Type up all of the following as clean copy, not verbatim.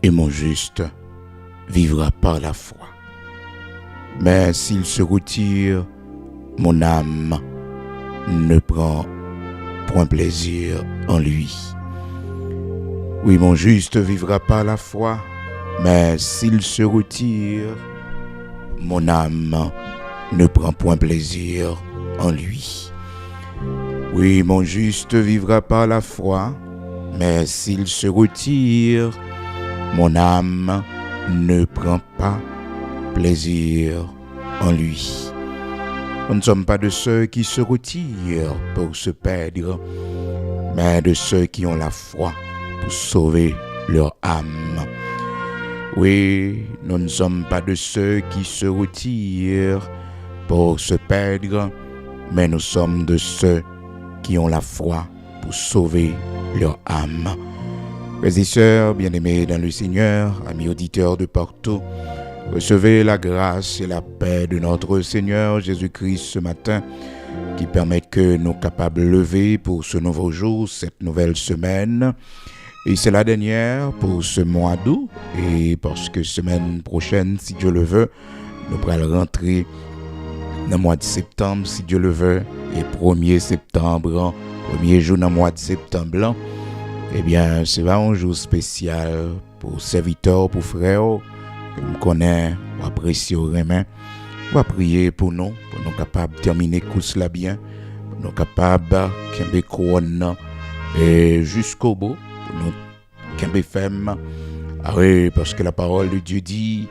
et mon juste vivra par la foi. Mais s'il se retire, mon âme ne prend point plaisir en lui. Oui, mon juste vivra par la foi, mais s'il se retire, mon âme ne prend point plaisir en lui. Oui, mon juste vivra par la foi, mais s'il se retire, mon âme ne prend pas plaisir en lui. Nous ne sommes pas de ceux qui se retirent pour se perdre, mais de ceux qui ont la foi pour sauver leur âme. Oui, nous ne sommes pas de ceux qui se retirent pour se perdre, mais nous sommes de ceux qui ont la foi pour sauver leur âme. Frères et sœurs, bien-aimés dans le Seigneur, amis auditeurs de partout, recevez la grâce et la paix de notre Seigneur Jésus-Christ ce matin, qui permettent que nous capables de lever pour ce nouveau jour, cette nouvelle semaine. Et c'est la dernière pour ce mois d'août, et parce que semaine prochaine, si Dieu le veut, nous allons rentrer dans le mois de septembre, si Dieu le veut, et 1er septembre, premier jour dans le mois de septembre, eh bien, c'est vraiment un jour spécial pour serviteurs, pour frères, que nous connaissons, pour apprécier au remet. On va prier pour nous capables de terminer tout cela bien, pour nous capables de couronne et jusqu'au bout, pour nous capables ferme. Ah oui, parce que la parole de Dieu dit,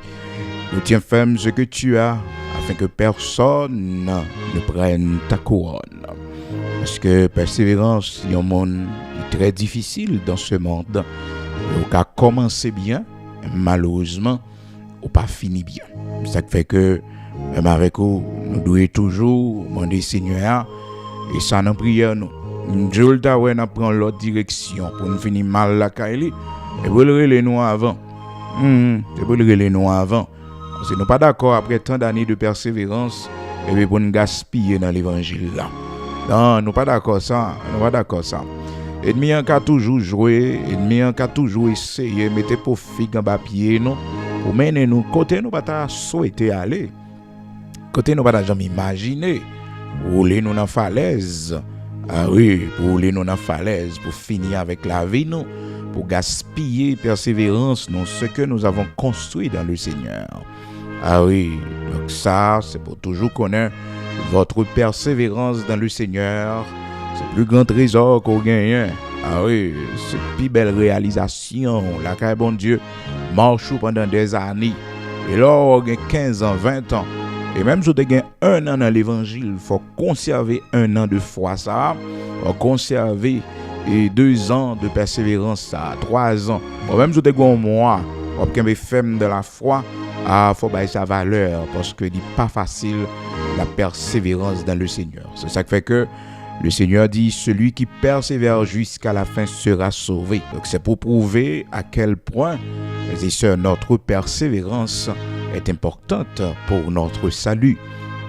nous tiens ferme ce que tu as, afin que personne ne prenne ta couronne. Parce que persévérance, c'est un monde très difficile dans ce monde. On a commencé bien, malheureusement, on pas fini bien. Ça fait que, même avec vous, nous devons toujours demander Seigneur, et ça nous prière nous. Nous devons prendre l'autre direction pour nous finir mal la caille. Et vous le relais nous avant. Vous le relais nous avant. Parce que nous pas d'accord après tant d'années de persévérance, et bien pour nous gaspiller dans l'évangile là. Non, nous pas d'accord ça. Nous pas d'accord ça. Ennemi en a toujours joué, ennemi en a toujours essayé, mettez pour figue en papier nous, pour mener nous côté nous pas souhaiter aller. Côté nous pas jamais imaginer rouler nous dans falaise. Ah oui, pour rouler nous dans falaise, pour finir avec la vie nous, pour gaspiller persévérance dans ce que nous avons construit dans le Seigneur. Ah oui, donc ça c'est pour toujours connaître votre persévérance dans le Seigneur. C'est le plus grand trésor qu'on gagne. Ah oui, c'est la plus belle réalisation. La caille bon Dieu marche pendant des années. Et là, on a 15 ans, 20 ans. Et même si on a 1 an dans l'évangile, il faut conserver 1 an de foi, ça. Il faut conserver 2 ans de persévérance, ça. 3 ans. Même si on a 1 mois, on a femme de la foi, il faut bailler sa valeur. Parce que ce n'est pas facile, la persévérance dans le Seigneur. C'est ça qui fait que le Seigneur dit, celui qui persévère jusqu'à la fin sera sauvé. Donc c'est pour prouver à quel point, mes et sœurs, notre persévérance est importante pour notre salut.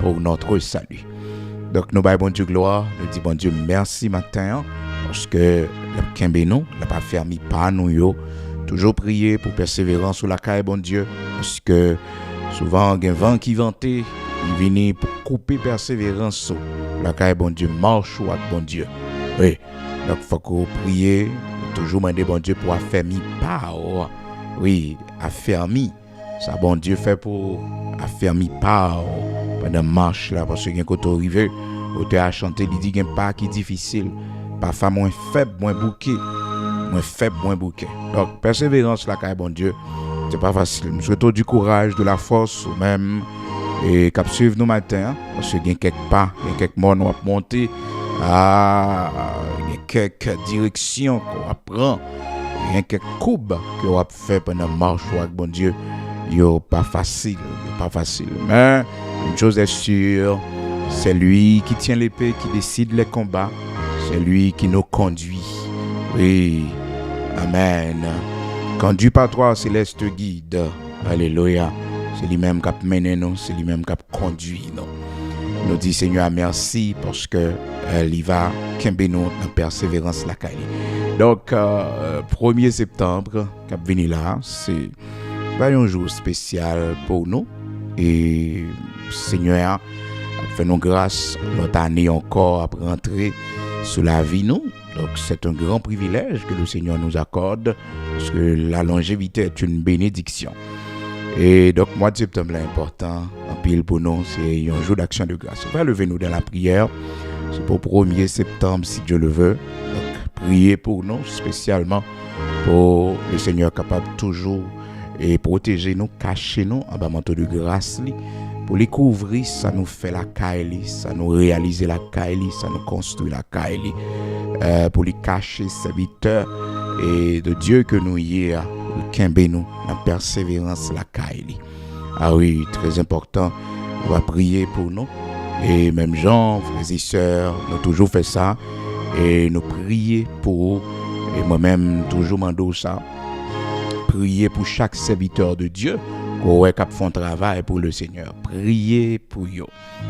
Donc nous baillons bon Dieu gloire, nous disons bon Dieu merci matin, parce que le Kembe nous, n'a pas fermé par nous yo. Toujours prier pour persévérance sur la caille bon Dieu, parce que souvent il y a un vent qui ventait, il vient pour couper persévérance. La caille bon Dieu marche avec bon Dieu. Oui, donc il faut qu'on prie, toujours demander bon Dieu pour affermir par. Oui, affermir. Ça bon Dieu fait pour affermir par pendant marche là, parce que quand on arrive, on te chanter, il dit qu'il y a un pas qui est difficile, parfois moins faible, moins bouquet. Donc persévérance la caille bon Dieu, c'est pas facile. Nous souhaitons du courage, de la force ou même et cap suivre nos matins, parce qu'il y a quelques pas, il y a quelques mots nous monter, il y a quelques directions qu'on apprend, il y a quelques courbes qu'on a fait pendant la marche avec bon Dieu. Yo pas facile. Mais une chose est sûre, c'est lui qui tient l'épée, qui décide les combats, c'est lui qui nous conduit. Oui, amen. Conduit par toi, céleste guide. Alléluia. C'est lui-même qui a mené nous, c'est lui-même qui a conduit nous. nous dit Seigneur merci parce que il va kembe nous en persévérance la caille. Donc 1er septembre cap venir là, c'est un jour spécial pour nous et Seigneur fait nous grâce notre année encore à rentrer sur la vie nous. Donc c'est un grand privilège que le Seigneur nous accorde parce que la longévité est une bénédiction. Et donc mois de septembre est important en pile pour nous, c'est un jour d'action de grâce. On va lever nous dans la prière. C'est pour 1er septembre si Dieu le veut. Donc priez pour nous spécialement pour le Seigneur capable toujours et protéger nous, cacher nous en bas manteau de grâce pour les couvrir, ça nous fait la caille, ça nous réaliser la caille, ça nous construit la caille, pour les cacher serviteurs et de Dieu que nous y est, le kembe nous, la persévérance la caille. Ah oui, très important, on va prier pour nous et même Jean, frères et sœurs, nous toujours fait ça et nous prier pour et moi-même toujours mando ça. Priez pour chaque serviteur de Dieu qui font travail pour le Seigneur. Priez pour eux.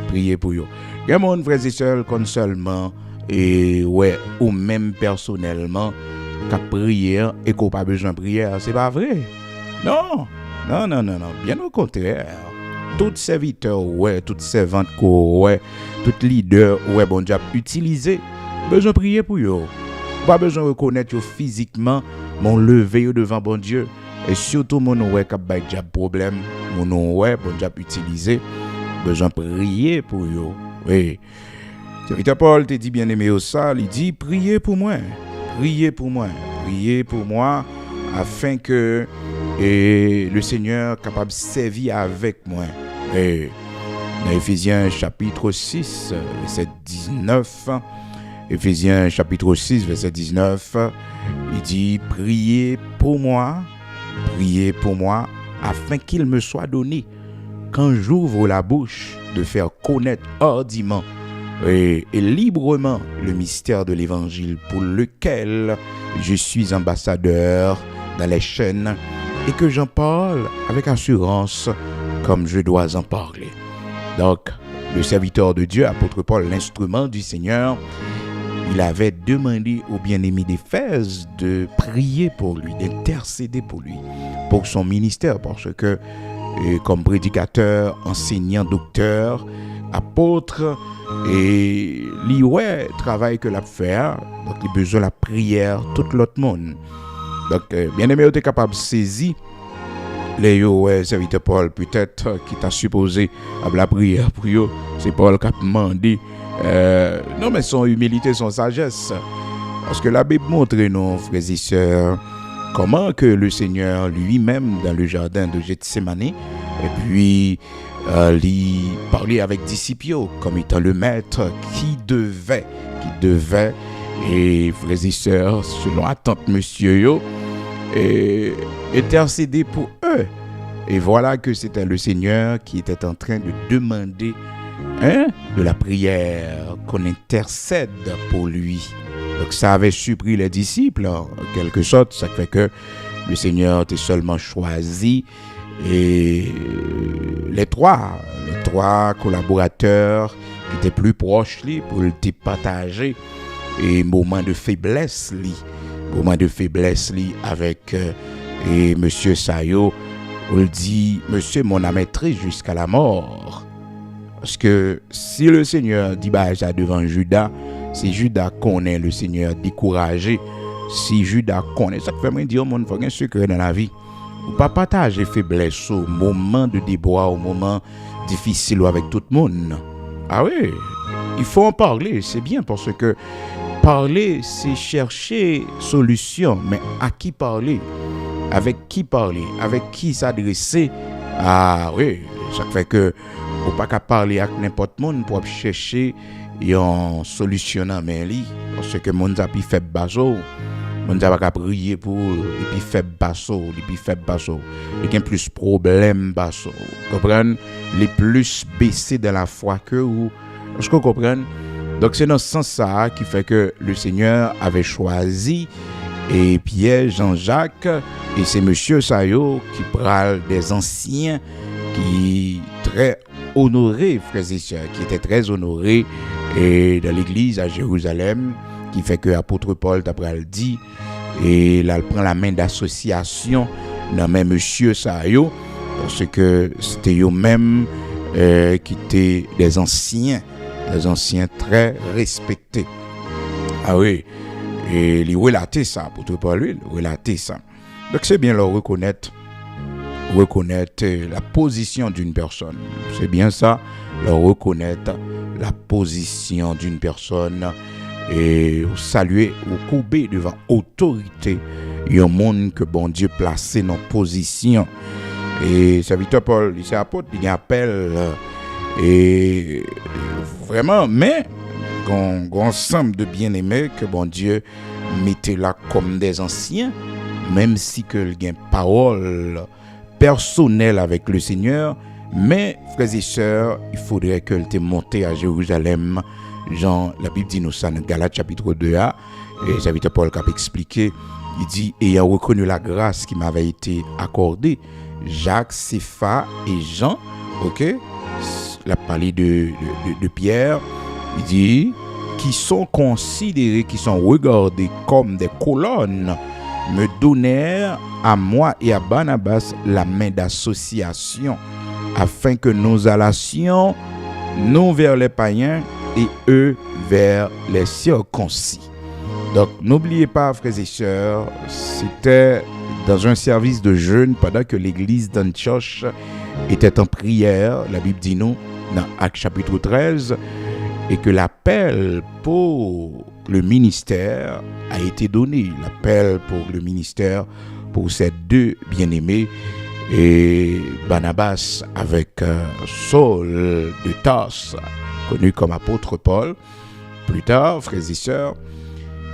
Priez pour eux. Il y a mon frères et sœurs qu'on seulement et ouais ou même personnellement qui prié et qu'on pas besoin de prière, c'est pas vrai. Non. Bien au contraire. Tout serviteur ouais, toute servante ouais, tout leader ouais bon Dieu utiliser besoin de prier pour eux. Pas besoin de reconnaître physiquement mon lever devant bon Dieu et surtout mon ouais qui a déjà problème mon ouais bon Dieu utiliser besoin de prier pour eux. Oui. Serviteur Paul te dit bien aimé au ça, il dit priez pour moi afin que le Seigneur capable de servir avec moi. Et dans Éphésiens chapitre 6 verset 19, Éphésiens chapitre 6 verset 19, il dit priez pour moi afin qu'il me soit donné quand j'ouvre la bouche de faire connaître hardiment et librement le mystère de l'évangile pour lequel je suis ambassadeur dans les chaînes et que j'en parle avec assurance comme je dois en parler. Donc, le serviteur de Dieu, apôtre Paul, l'instrument du Seigneur, il avait demandé au bien-aimé d'Éphèse de prier pour lui, d'intercéder pour lui, pour son ministère, parce que comme prédicateur, enseignant, docteur, apôtre, et lui ouais travail que l'a faire, donc il a besoin de la prière tout l'autre monde. Donc bien-aimé, tu es capable de saisir les serviteur Paul peut-être qui t'a supposé à la prière pour eux, c'est Paul qui a demandé non mais son humilité, son sagesse, parce que la Bible montre nos frères et sœurs comment que le Seigneur lui-même dans le jardin de Gethsémani et puis il parlait avec disciples comme étant le maître qui devait et frères et sœurs selon attente monsieur et intercéder pour eux. Et voilà que c'était le Seigneur qui était en train de demander de la prière, qu'on intercède pour lui. Donc ça avait surpris les disciples en quelque sorte. Ça fait que le Seigneur était seulement choisi et les trois collaborateurs qui étaient plus proches pour le partager et moment de faiblesse avec et monsieur Sayo, on dit monsieur mon âme est triste jusqu'à la mort. Parce que si le Seigneur dit ça devant Judas, si Judas connaît le Seigneur découragé, si Judas connaît, ça fait moi dire mon faut un secret dans la vie. Ou pas partager faiblesse au moment de déboire, au moment difficile avec tout le monde. Ah oui, il faut en parler, c'est bien parce que parler, c'est chercher solution, mais à qui parler? Avec qui s'adresser? Ah oui, ça fait que faut pas qu'à parler avec n'importe monde pour chercher une solution dans mais li parce que monde a pi fait basso, monde a pas prier pour et puis fait basso, il y a plus problème basso. Comprendre les plus baissés dans la foi que ou est-ce que vous comprenez? Donc c'est dans ce sens ça qui fait que le Seigneur avait choisi et Pierre, Jean-Jacques et c'est monsieur Sayo qui parle des anciens qui très honoré, frères et sœurs, qui était très honoré et dans l'église à Jérusalem, qui fait que l'apôtre Paul d'après le dit, et là, il prend la main d'association dans même monsieur ça yo, parce que c'était eux-mêmes qui étaient des anciens très respectés. Ah oui, et il relatait ça, apôtre Paul, lui, il relatait ça. Donc c'est bien leur reconnaître la position d'une personne. C'est bien ça, leur reconnaître la position d'une personne et saluer ou couper devant autorité un monde que bon Dieu placé dans position. Et serviteur Paul, il s'apporte, il appelle et vraiment, mais un ensemble de bien-aimés que bon Dieu mettait là comme des anciens, même si que il y a une parole personnelle avec le Seigneur, mais frères et sœurs, il faudrait que tu monté à Jérusalem. Jean, la Bible dit nous ça dans Galates chapitre 2a, et le serviteur Paul a expliqué, il dit, ayant reconnu la grâce qui m'avait été accordée, Jacques, Cépha et Jean, ok, la parlé de Pierre, il dit, qui sont considérés, qui sont regardés comme des colonnes, me donnèrent à moi et à Barnabas la main d'association, afin que nous allassions, nous vers les païens et eux vers les circoncis. Donc, n'oubliez pas, frères et sœurs, c'était dans un service de jeûne pendant que l'église d'Antioche était en prière, la Bible dit nous, dans Actes chapitre 13, et que l'appel pour le ministère a été donné. L'appel pour le ministère pour ces deux bien-aimés, et Barnabas avec Saul de Tarse, connu comme apôtre Paul, plus tard, frères et sœurs.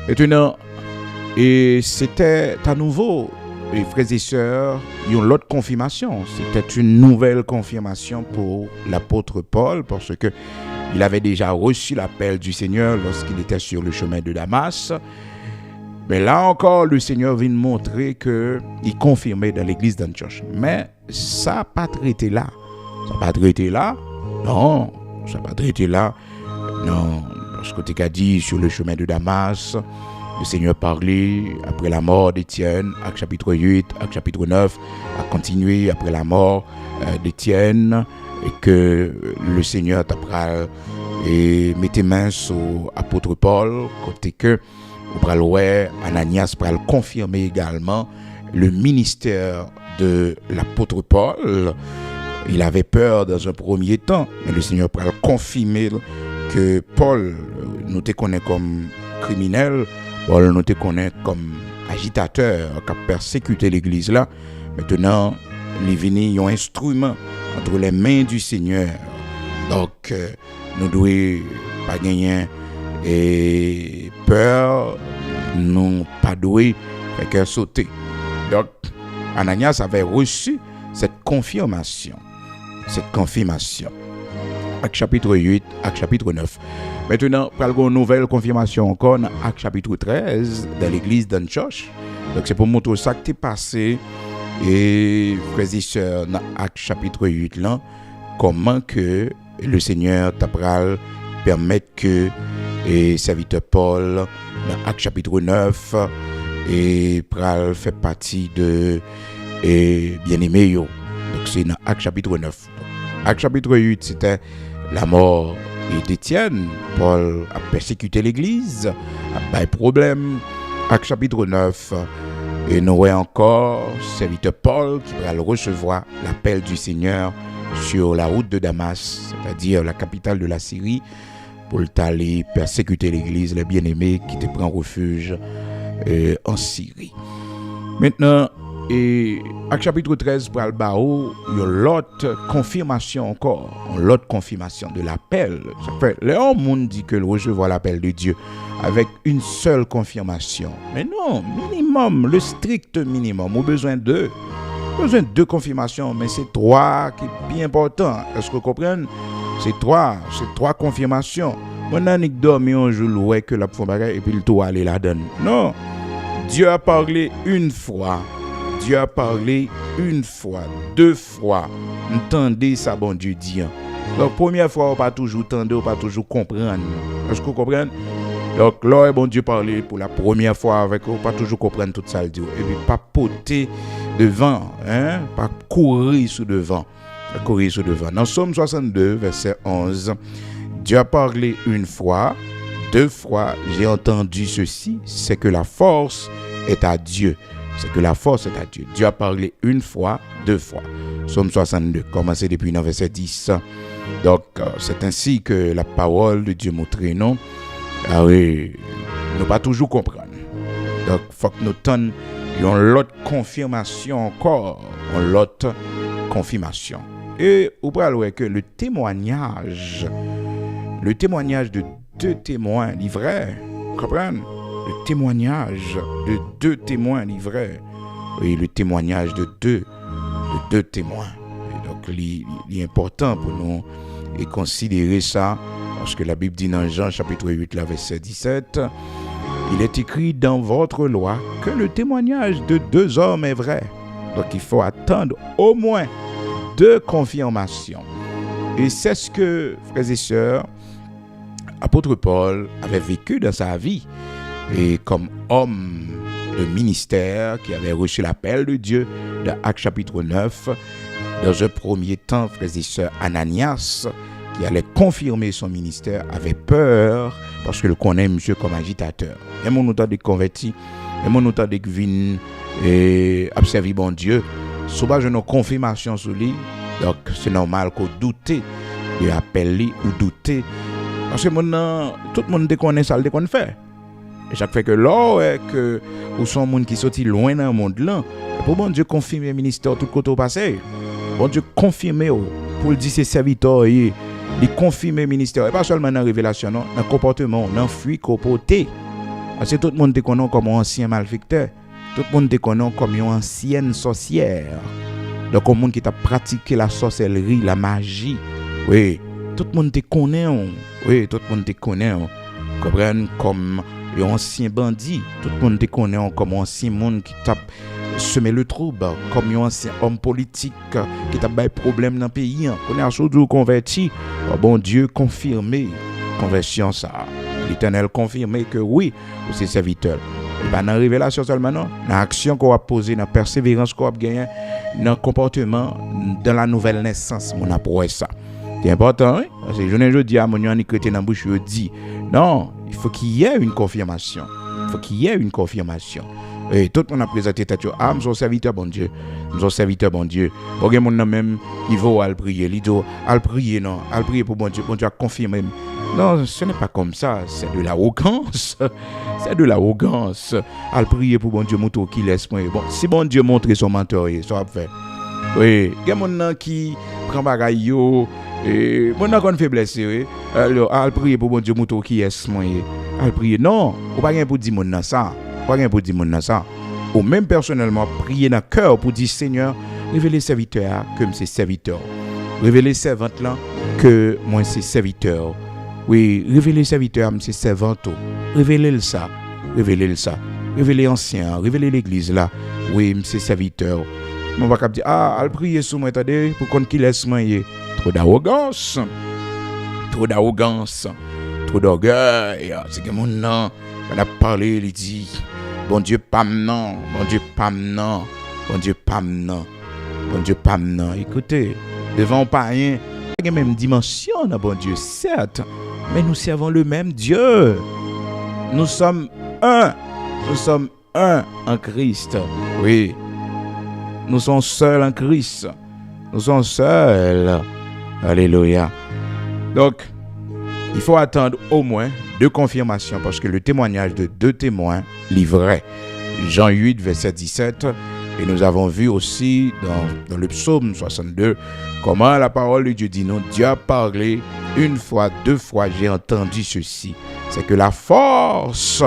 Maintenant, et c'était à nouveau, et frères et sœurs, une autre confirmation. C'était une nouvelle confirmation pour l'apôtre Paul, parce que il avait déjà reçu l'appel du Seigneur lorsqu'il était sur le chemin de Damas. Mais là encore, le Seigneur vient montrer qu'il confirmait dans l'église d'Antioche. Mais ça n'a pas traité là. Ça n'a pas traité là. Non, ça n'a pas traité là. Non, ce que tu as dit sur le chemin de Damas, le Seigneur parlait après la mort d'Étienne, Actes chapitre 8, Actes chapitre 9, a continué après la mort d'Étienne, et que le Seigneur t'a pris et mettait main sur l'apôtre Paul, côté que Ananias pral confirmer également le ministère de l'apôtre Paul. Il avait peur dans un premier temps, mais le Seigneur pral confirmer que Paul nous te connaît comme criminel, Paul nous te connaît comme agitateur qui a persécuté l'église là. Maintenant, il est venu un instrument entre les mains du Seigneur. Donc, nous devons pas gagner et peur, nous pas doué faire cœur sauter. Donc, Ananias avait reçu cette confirmation. Actes chapitre 8, Actes chapitre 9. Maintenant, nous une nouvelle confirmation encore dans Actes chapitre 13 dans l'église d'Antioche. Donc, c'est pour montrer ça qui est passé. Et frères et sœurs, dans Actes chapitre 8 là, comment que le Seigneur t'a permettre que et serviteur Paul dans Actes chapitre 9 et pral fait partie de bien-aimé yo. Donc c'est dans Actes chapitre 9. Actes chapitre 8 c'était la mort d'Étienne. Paul a persécuté l'église, a pas de problème. Actes chapitre 9 et nous voyons encore serviteur Paul qui va recevoir l'appel du Seigneur sur la route de Damas, c'est-à-dire la capitale de la Syrie, pour aller persécuter l'église, les bien-aimés qui te prennent refuge en Syrie. Maintenant, Actes chapitre 13, pour Albao, il y a l'autre confirmation encore, l'autre confirmation de l'appel. Ça fait, le monde dit que le recevoir l'appel de Dieu avec une seule confirmation. Mais non, minimum, le strict minimum, on a besoin de deux confirmations, mais c'est trois qui est bien important. Est-ce que vous comprenez? C'est trois confirmations. Mon ami dormi un jour, ouais, que la fond bagaille et puis le tout aller la donne. Non, Dieu a parlé une fois. Dieu a parlé une fois, deux fois. Entendez ça, bon Dieu dit. Donc, première fois, on pas toujours entendre, on pas toujours comprendre. Est-ce que vous comprenez? Donc, là, bon Dieu parlait pour la première fois avec vous, pas toujours comprendre tout ça le dit. Et puis, pas poter devant, hein? Pas courir sous devant. Pas courir sous devant. Dans Somme 62, verset 11, Dieu a parlé une fois, deux fois, j'ai entendu ceci, c'est que la force est à Dieu. C'est que la force est à Dieu. Dieu a parlé une fois, deux fois. Somme 62, commencé depuis le verset 10. Donc, c'est ainsi que la parole de Dieu montre, non? Ah oui, nous pas toujours comprendre. Donc, il faut que nous donnions l'autre confirmation encore. L'autre confirmation. Et vous voyez que le témoignage de deux témoins livrés, vous comprenez? Le témoignage de deux témoins livrés. Oui, le témoignage de deux témoins. Et donc, il est important pour nous et considérer ça, parce que la Bible dit dans Jean chapitre 8, verset 17, il est écrit dans votre loi que le témoignage de deux hommes est vrai. Donc, il faut attendre au moins deux confirmations. Et c'est ce que, frères et sœurs, apôtre Paul avait vécu dans sa vie. Et comme homme de ministère qui avait reçu l'appel de Dieu dans Actes chapitre 9, dans un premier temps, frères et sœurs, Ananias, qui allait confirmer son ministère, avait peur parce que le connaît monsieur comme agitateur. Et mon autant de converti, et mon autant de vin et observer bon Dieu, souvent je n'ai confirmation sur lui, donc c'est normal qu'on doute de appeler ou douter parce que maintenant tout le monde connaît ça, le qu'on fait. Et chaque fois que là, que ou sont monde qui sorti loin dans le monde là, pour bon Dieu confirmer le ministère tout côté au passé. Bon Dieu confirmer pour le dire ses serviteurs, il confirme le ministère et pas seulement dans la révélation, non, dans le comportement, dans le fruit qu'on porte. Parce que tout le monde te connaît comme un ancien malfecteur, tout le monde te connaît comme une ancienne sorcière. Donc un monde qui t'a pratiqué la sorcellerie, la magie. Oui, tout le monde te connaît. Oui, tout le monde te connaît. Comprendre comme un ancien bandit, tout le monde te connaît comme un ancien monde qui t'a semé le trouble, comme un ancien homme politique qui t'a des problèmes dans le pays. On est à chaud converti. Bon Dieu confirmé conversion ça. L'Éternel confirmé que oui, c'est serviteur. Et pas dans la révélation seulement, non. Dans l'action qu'on va poser, dans la persévérance qu'on va gagner, dans le comportement, dans la nouvelle naissance, on a pour ça. C'est important, hein? Parce que je ne dis à mon ami chrétien dans la bouche, je dis, non, il faut qu'il y ait une confirmation. Il faut qu'il y ait une confirmation. Et tout le monde a présenté tête, ah, je suis serviteur, bon Dieu. Je suis serviteur, bon Dieu. Bon, il y a mon même, il va à prier. Il dit, à prier, non. À prier pour bon Dieu a confirmé. Non, ce n'est pas comme ça. C'est de l'arrogance. C'est de l'arrogance. À prier pour bon Dieu, mon tour qui laisse moi. Bon, si bon Dieu montre son mentor, ça va faire. Oui, il y a mon qui prend bagaille yo. Et mon n'a qu'on fait blesser, oui. Alors, à prier pour bon Dieu, mon tour qui laisse moi. À prier, non. Ou pas rien pour dire mon ça. Pas rien pour dire mon ça. Ou même personnellement, prier dans le cœur pour dire Seigneur, révélez serviteur que c'est serviteur. Révélez servante là que moi c'est serviteur. Oui, révélez serviteur, c'est servante. Révélez ça. Révélez ça. Révélez ancien, révélez l'église là. Oui, c'est serviteur. Mon va dire al prier sur moi attendez pour qu'on qui laisse moi trop d'arrogance. Trop d'arrogance. Trop d'orgueil. C'est que mon nom on a parlé, il dit bon Dieu pas non, bon Dieu pas non. Bon Dieu pas non. Bon Dieu pas non. Écoutez, devant pas rien, il y a même dimension dans bon Dieu, certes, mais nous servons le même Dieu. Nous sommes un. Nous sommes un en Christ. Oui. Nous sommes seuls en Christ. Nous sommes seuls. Alléluia. Donc, il faut attendre au moins deux confirmations parce que le témoignage de deux témoins livrés. Jean 8, verset 17. Et nous avons vu aussi dans le psaume 62 comment la parole de Dieu dit non, Dieu a parlé une fois, deux fois, j'ai entendu ceci. C'est que la force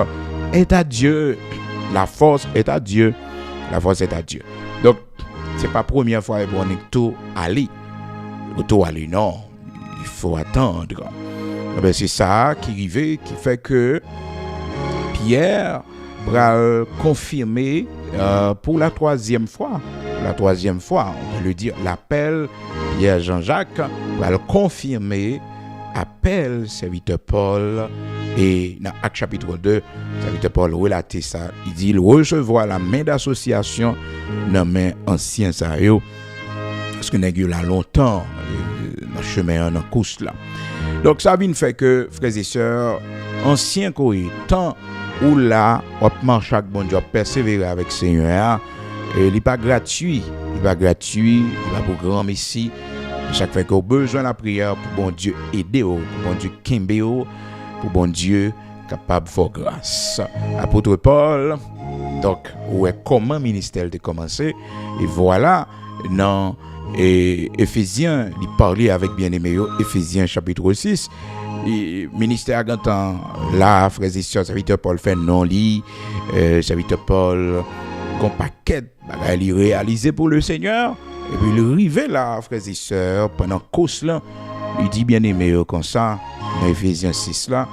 est à Dieu. La force est à Dieu. La force est à Dieu. Donc, c'est pas la première fois qu'on est tout allé. Tout aller, non. Il faut attendre. Ben, c'est ça qui arrive, qui fait que Pierre va confirmer pour la troisième fois pour la troisième fois, on peut le dire, l'appel, Pierre Jean-Jacques va le confirmer, appel serviteur Paul, et dans Actes chapitre 2, serviteur Paul relate ça, il dit, il recevoir la main d'association dans main ancien ça yo, parce que nous avons là longtemps, dans le chemin, dans la course là. Donc ça vient fait que, frères et sœurs, ancien temps où là, on marche avec bon Dieu, persévérer avec le Seigneur, et il n'est pas gratuit, il va pour grand Messie. Chaque fois qu'on a besoin de la prière pour bon Dieu aider, pour bon Dieu kembe, pour bon Dieu capable de faire grâce. Apôtre Paul, donc, comment le ministère a commencé, et voilà, dans Éphésiens, il parlait avec bien-aimé, Éphésiens chapitre 6, le ministère gantan là, frères et sœurs, serviteur Paul fait non-lit, serviteur Paul, qu'on paquet, il réalisé pour le Seigneur, et puis il arrivait là, frères et sœurs, pendant course là, il dit bien-aimé comme ça, dans Éphésiens 6 là,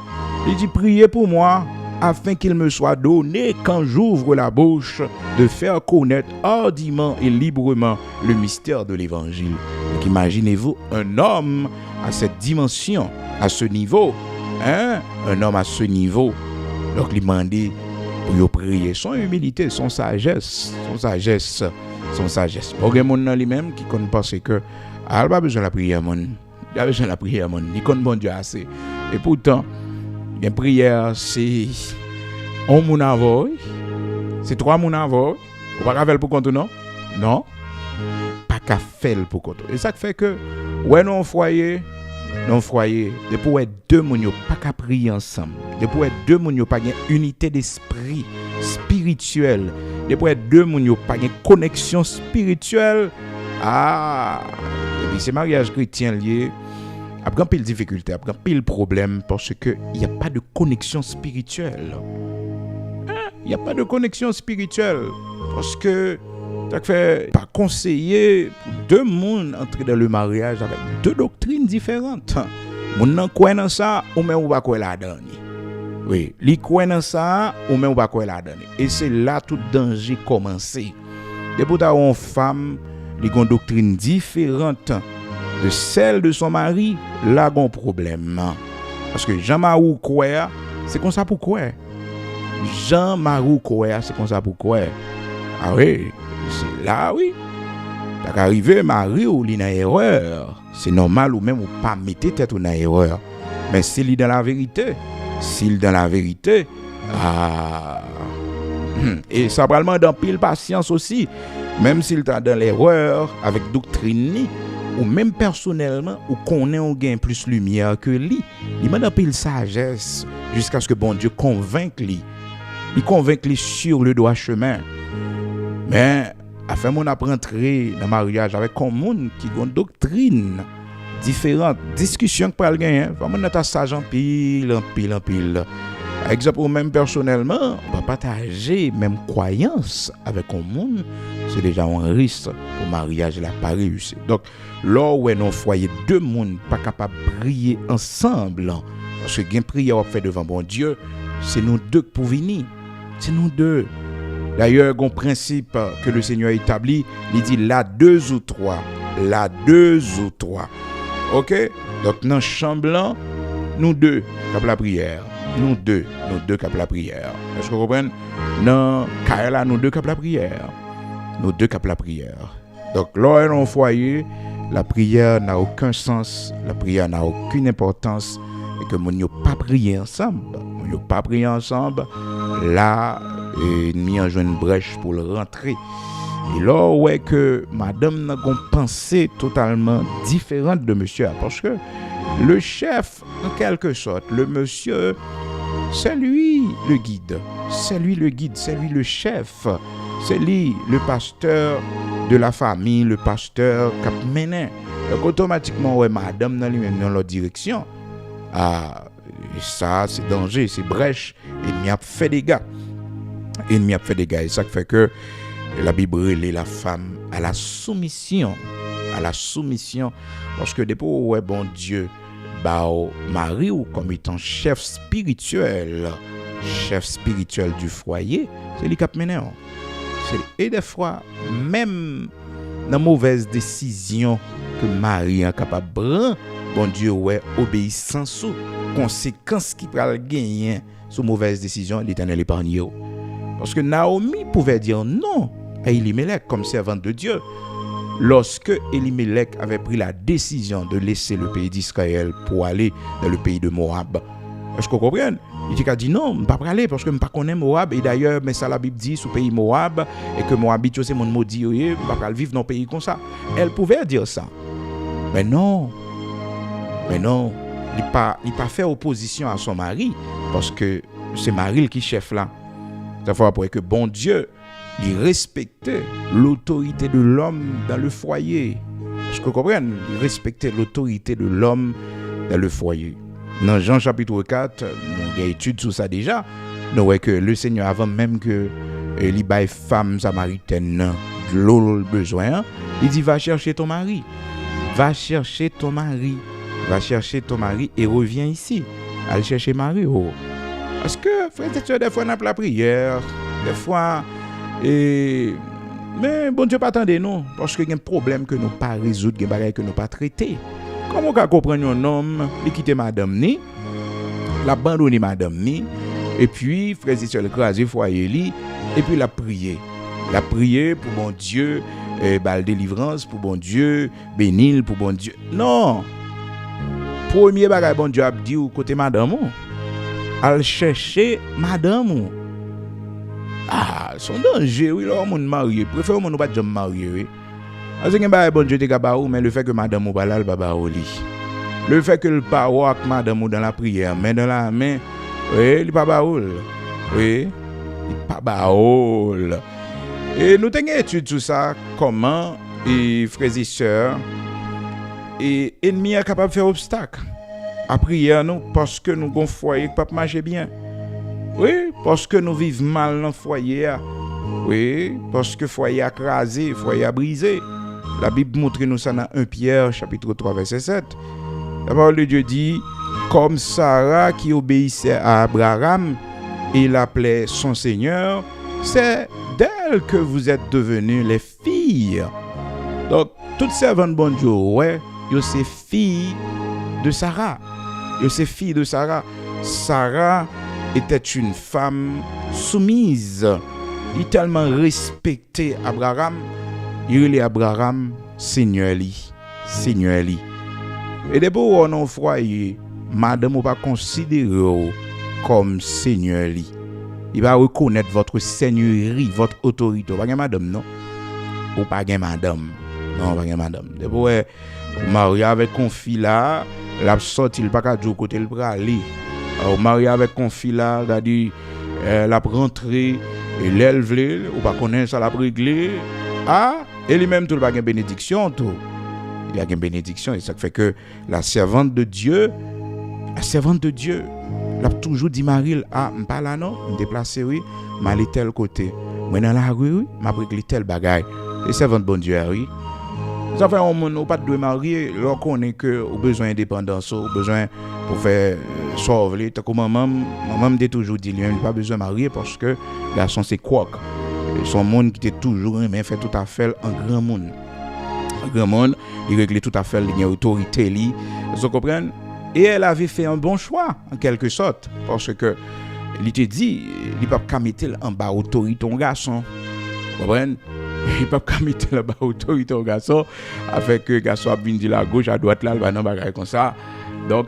il dit priez pour moi, afin qu'il me soit donné, quand j'ouvre la bouche, de faire connaître hardiment et librement le mystère de l'évangile. Donc imaginez-vous un homme à cette dimension, à ce niveau, un homme à ce niveau, donc il m'a dit pour prier, son humilité, son sagesse. Pour que mon lui-même qui connaît penser que il n'a pas besoin de la prière, il a besoin de la prière, il connaît bon Dieu assez. Et pourtant, une prière, c'est un moun avoy, c'est trois moun avoy, on va pas faire pour compte non? Non, pas qu'à faire pour compte. Et ça fait que, ouais, non foyer, de pour être deux moun yo pas qu'à prier ensemble, de pour être deux moun yo pas une unité d'esprit spirituel, de pour être deux moun yo pas une connexion spirituelle. Et puis c'est mariage chrétien lié. Il y a grand pile difficulté, il y a grand pile problème parce que il n'y a pas de connexion spirituelle. Il n'y a pas de connexion spirituelle parce que ça fait pas conseiller pour deux mondes entrer dans le mariage avec deux doctrines différentes. Moun nan croit dans ça ou même ou pas croire là-dedans. Oui, li croit dans ça ou même ou pas croire là-dedans. Et c'est là tout danger commencer. Depuis ta une femme, li gon doctrine différente de celle de son mari, là gon problème. Parce que Jean-Marie croit, c'est comme ça pourquoi. Jean-Marie croit, c'est comme ça pourquoi. Ah oui, c'est là oui. T'as arrivé Marie ou li nan erreur. C'est normal ou même ou pas mettre tête ou nan erreur. Mais s'il est dans la vérité, et ça probablement dans pile patience aussi, même s'il est dans l'erreur avec doctrine ou même personnellement ou connaît on gain plus lumière que lui, il m'a dans pile sagesse jusqu'à ce que bon Dieu convainque lui. Il convainc lui sur le droit chemin. Mais afin mon rentrer dans le mariage avec un monde qui a une doctrine différente, discussion que pas gagner, vraiment notre sage en pile. Par exemple, même personnellement, on va partager même croyance avec un monde, c'est déjà un risque pour mariage là pas réussi. Donc, là où est nos foyer deux mondes pas capables de prier ensemble, parce que gain prière fait devant bon Dieu, c'est nous deux pour venir. C'est nous deux. D'ailleurs, un principe que le Seigneur a établi, il dit là deux ou trois. OK? Donc dans chambre nous deux cap la prière. Nous deux cap la prière. Est-ce que vous comprenez? Dans Kaela nous deux cap la prière. Donc là dans le foyer, la prière n'a aucun sens, la prière n'a aucune importance et que mon yo pas prier ensemble. Là ennemi a joué une brèche pour le rentrer. Et là ouais que madame n'a une pensée totalement différente de monsieur parce que le chef en quelque sorte, le monsieur c'est lui le guide, c'est lui le chef, c'est lui le pasteur de la famille, le pasteur qui mène. Donc automatiquement ouais madame dans lui-même dans l'autre direction. Ça c'est danger, c'est brèche, ennemi a fait des gars. Et ça fait que la Bible relève la femme à la soumission, parce que depuis ouais bon Dieu Marie ou comme étant chef spirituel du foyer, c'est lui qui mène. Et des fois, même dans mauvaise décision que Marie est capable de prendre, bon Dieu, ouais, obéissance ou conséquences qui pral gagner sur mauvaise décision, l'Éternel épargne. Parce que Naomi pouvait dire non à Elimelech comme servante de Dieu. Lorsque Elimelech avait pris la décision de laisser le pays d'Israël pour aller dans le pays de Moab, est-ce que vous comprenez? Il a dit non, je ne peux pas aller parce que je ne connais pas Moab. Et d'ailleurs, mais ça la Bible dit sous le pays Moab et que Moabite c'est mon maudit, je ne peux pas vivre dans un pays comme ça. Elle pouvait dire ça. Mais non, il n'a pas fait opposition à son mari parce que c'est Marie qui est chef là. Ça fait après que bon Dieu, il respectait l'autorité de l'homme dans le foyer. Est-ce que vous comprenez? Il respectait l'autorité de l'homme dans le foyer. Dans Jean chapitre 4, on a étude sur ça déjà. Nous voyons que le Seigneur, avant même que les baille femmes samaritaines de l'eau besoin, il dit va chercher ton mari. Va chercher ton mari. Va chercher ton mari et reviens ici. Allez chercher Marie. Oh. Parce que, frère et sœurs, des fois on a la prière, des fois, mais bon Dieu pas attendez nous, parce qu'il y a un problème que nous pas résoudre, des bagages que nous pas traiter. Comment on peut comprendre un homme, il quitte madame ni, l'abandonner madame ni, et puis, frère et sœurs, le crasé foyer li, et puis la prier. La prier pour bon Dieu, la délivrance, pour bon Dieu, bénir pour bon Dieu. Non! Premier bagage bon Dieu a dit au côté madame, al chercher madame. Ah, son danger, oui, là, on marié. Préfère on pas jamais marié, oui. Parce que bon Dieu te gabaou, mais le fait que madame ou pas là, le baba au lit. Le fait que le pas avec madame ou dans la prière, mais dans la main, oui, il pas baoul. Oui, il pas baoul. Et nous avons étudié tout ça, comment, et frères et sœurs, et ennemis est capable de faire obstacle à prière nous parce que nous avons un foyer qui ne peut pas marcher bien. Oui, parce que nous vivons mal dans le foyer. Oui, parce que le foyer a crasé, le foyer a brisé. La Bible montre nous ça dans 1 Pierre chapitre 3 verset 7. La parole de Dieu dit, comme Sarah qui obéissait à Abraham et l'appelait son Seigneur, c'est d'elle que vous êtes devenus les filles. Donc, toutes servantes bon Dieu, ouais, yo c'est fille de Sarah. Yo c'est fille de Sarah. Sarah était une femme soumise. Il tellement respecté Abraham. Il est Abraham Seigneur li. Seigneur li. Et depuis on a foyer, madame ou pas considérer comme Seigneur li. Il va reconnaître votre seigneurie, votre autorité. Pas madame non. Ou pas madame. Non, pas madame. Depuis marié avec conflit là, la sorti il pas qu'à du côté le bras aller. Marié avec conflit là, c'est-à-dire la rentrée et l'élève ou pas connaître ça la régler. Ah, et lui-même tout pas gain bénédiction tout. Il y a une bénédiction et ça fait que la servante de Dieu l'a toujours dit Marie, ah, m'pas là non, me déplacer oui, m'aller tel côté. Moi dans la rue oui, m'a régler tel bagaille. Et servante bon Dieu oui. Ça fait on pas de marier, là qu'on est que au besoin d'indépendance, au besoin pour faire sauver, tant que maman me toujours dit lui pas besoin de marier parce que garçon c'est quoi. Son monde qui était toujours mais fait tout à fait un grand monde. Un grand monde, il réglait tout à fait l'autorité li. Vous comprenez? Et elle avait fait un bon choix en quelque sorte parce que il te dit, il pas qu'à mettre en bas autorité ton garçon. Vous comprenez? Il pas qu'à mettre en bas autorité ton garçon afin que garçon a bien dit la gauche à droite là, il va dans bagaille comme ça. Donc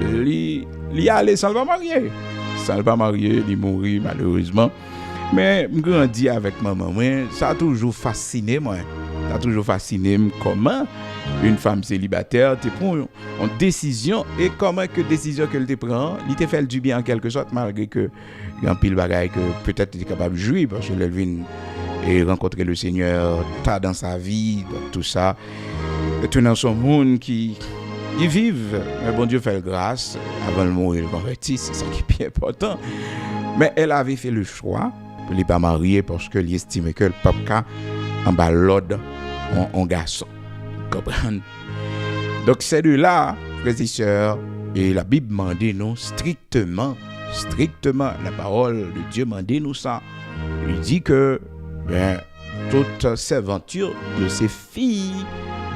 il allait sans pas marier. Sans pas marier, il mourit malheureusement. Mais je grandis avec maman, ça a toujours fasciné moi. Ça a toujours fasciné comment une femme célibataire te prend une décision et comment que décision qu'elle te prend, il te fait du bien en quelque sorte malgré que il y a un pile bagaille que peut-être tu es capable de jouir parce que elle vient et rencontrer le Seigneur tard dans sa vie, tout ça. Et tout dans son monde qui ils vivent, mais bon Dieu fait grâce avant le mourir le converti, c'est ça qui est bien important. Mais elle avait fait le choix pour ne pas marier parce qu'elle estimait que le papa en bas l'ordre en garçon. Comprendre? Donc c'est de là, frères et sœurs, et la Bible m'a dit nous strictement, la parole de Dieu m'a dit nous ça. Il dit que ben, toute servanture de ces filles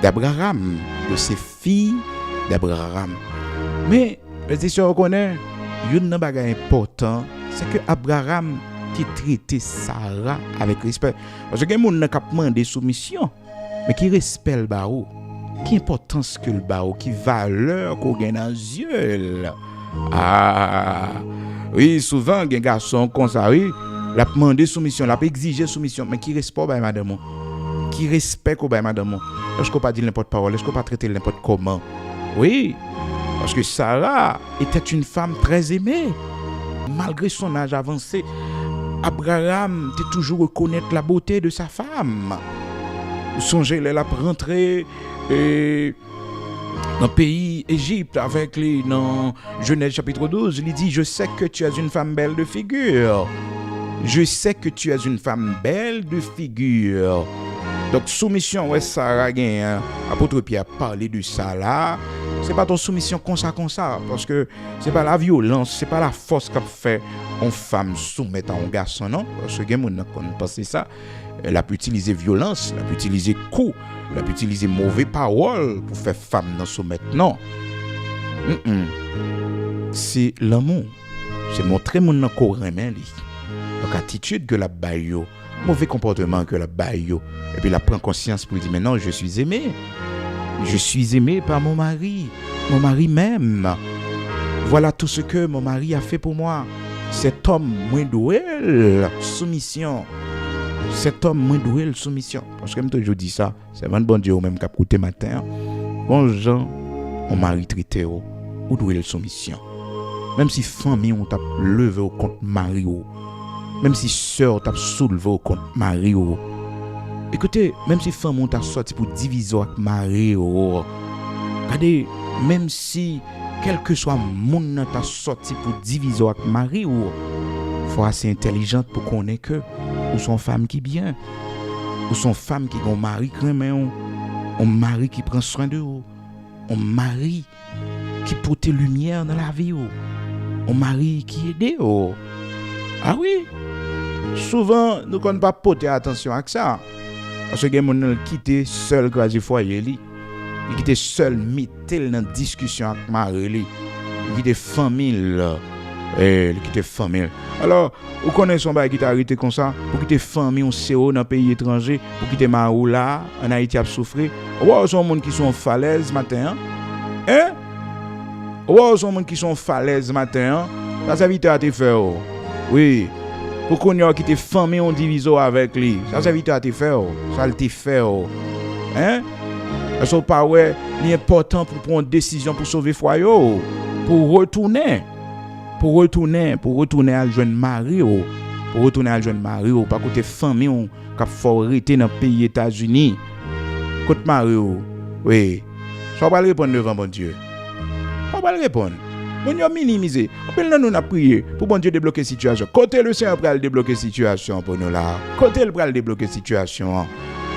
d'Abraham, Mais, les gens reconnaissent, une bagage important, c'est que Abraham qui traitait Sarah avec respect. Parce que les gens qui ont demandé soumission, mais qui respectent le barreau, qui importance que le barreau, qui valeur qu'on gagne dans les yeux. Oui, souvent, les garçons comme ça, oui, la demandé soumission, la exigé soumission, mais qui respecte madame, qui respecte madame. Est-ce qu'on pas dire n'importe parole, est-ce qu'on pas traiter n'importe comment? Oui, parce que Sarah était une femme très aimée, malgré son âge avancé. Abraham était toujours reconnaître la beauté de sa femme. Vous songez, elle a rentré dans le pays Égypte avec les dans Genèse chapitre 12, il dit: je sais que tu es une femme belle de figure. Je sais que tu es une femme belle de figure. Donc soumission, ouais, Sarah gagne. Apôtre Pierre a parlé de ça là. C'est pas ton soumission comme ça, parce que c'est pas la violence, c'est pas la force qu'a fait une femme soumettre à un garçon, non. Parce que quelqu'un qui pense ça, elle a pu utiliser violence, elle a pu utiliser coups, elle a pu utiliser mauvaises paroles pour faire femme dans soumettre, non. C'est l'amour, c'est montrer mon courant main li. Donc attitude que la baille, mauvais comportement que la baille, et puis la prend conscience pour dire maintenant je suis aimé. Je suis aimé par mon mari même. Voilà tout ce que mon mari a fait pour moi. Cet homme moins doué, soumission. Cet homme moins doué, soumission. Parce que je dis ça, c'est vraiment bon Dieu même qui a écouté matin. Bon gens, mon mari traité ou doué soumission. Même si famille on t'a levé au contre mari ou, même si sœur t'a soulevé au contre mari ou. Écoutez, même si femme on t'a sorti pour diviser avec mari, regardez, même si quel que soit monde t'a sorti pour diviser avec mari, faut assez intelligente pour connaître que ou son femme qui bien, ou son femme qui ont mari crème, un mari qui prend soin de vous, un mari qui porte lumière dans la vie, un mari qui aide. Ah oui, souvent nous ne pas porter attention à ça. Parce que les gens quittent seul grâce au foyer, ils quittent seul mettre dans discussion avec mari, ils quittent famille, ils quittent famille. Alors, vous connaissez son bail qui t'a arrêté comme ça, pour quitter famille, on sait dans un pays étranger, pour quitter Marou là, en Haïti à souffrir. Ou sont gens qui sont en falaise matin, hein? Ou sont gens qui sont en falaise matin, ça vite à te faire. Oui. Pour qu'on y a quitté famille on divise avec lui. Ça vite à te faire. Ça le te fait. Hein? Est-ce que pas ouais, c'est important pour prendre une décision pour sauver foyer, pour retourner à le jeune mari, pas côté famille on qui faut arrêter dans pays États-Unis. Côté mari, oui. Ça va répondre devant bon Dieu. Ça va répondre. On y a minimisé. On a prié pour bon Dieu débloquer la situation. Côté le Seigneur va débloquer la situation pour nous là. Côté le va débloquer la situation.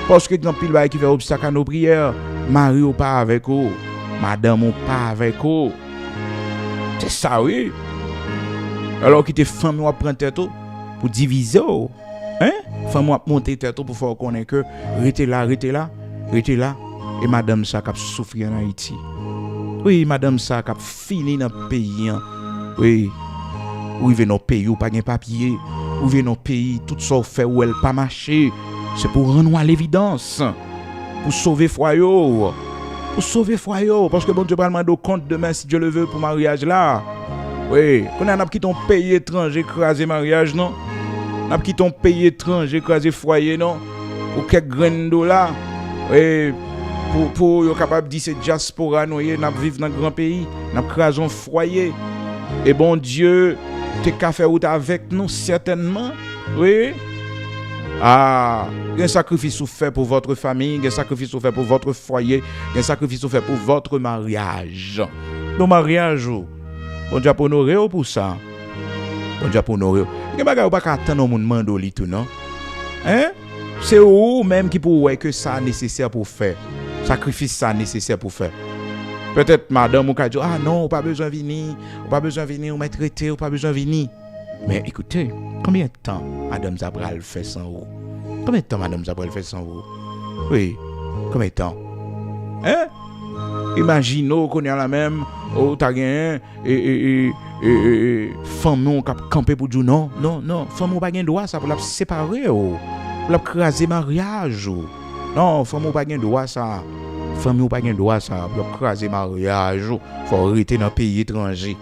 Parce que quand pile va qui fait obstacle à nos prières, Marie ou pas avec vous, madame ou pas avec vous. C'est ça oui. Alors que tes femmes ou prendre tête pour diviser. Hein? Femme ou monter tête pour faire connaître que restez là et madame ça qui souffrir en Haïti. Oui, madame ça qui a fini dans le pays. Oui. Ou il vient dans le pays ou pas de papier. Ou vient dans le pays, tout ça fait ou elle pas marché. C'est pour rendre à l'évidence. Pour sauver foyer. Parce que bon Dieu va demander compte demain si Dieu le veut pour mariage là. Oui. Quand on a quitté un pays étranger, écraser mariage, non? On a quitté un pays étranger, écraser foyer, non? Ou quelques graines d'eau là. Oui. Pour être capable de dire c'est diaspora, nous vivons dans un grand pays, nous créons un foyer. Et bon Dieu, tu as fait avec nous, certainement. Oui. Ah, il y a un sacrifice fait pour votre famille, il y a un sacrifice fait pour votre foyer, il y a un sacrifice fait pour votre mariage. Nos mariages, bon Dieu pour honorer pour ça. Bon Dieu pour honorer. Il n'y a pas qu'attendre mon mando li tout non. Hein? C'est vous même qui pour que ça nécessaire pour faire. Sacrifice ça nécessaire pour faire. Peut-être madame ou dit ah non, pas besoin de venir, on m'a traité, pas besoin de venir. Mais écoutez, combien de temps madame Zabral fait sans vous? Combien de temps, madame, ça pourrait le faire sans vous? Oui, combien de temps? Hein? Imaginons qu'on est à la même, t'as gagné, femme on cap camper pour dire non, femme on pas gain droit ça pour la séparer pour la craser mariage. Non, femme on pas gain droit ça. Femme on pas gain droit ça pour la craser mariage. Faut arrêter dans pays étranger.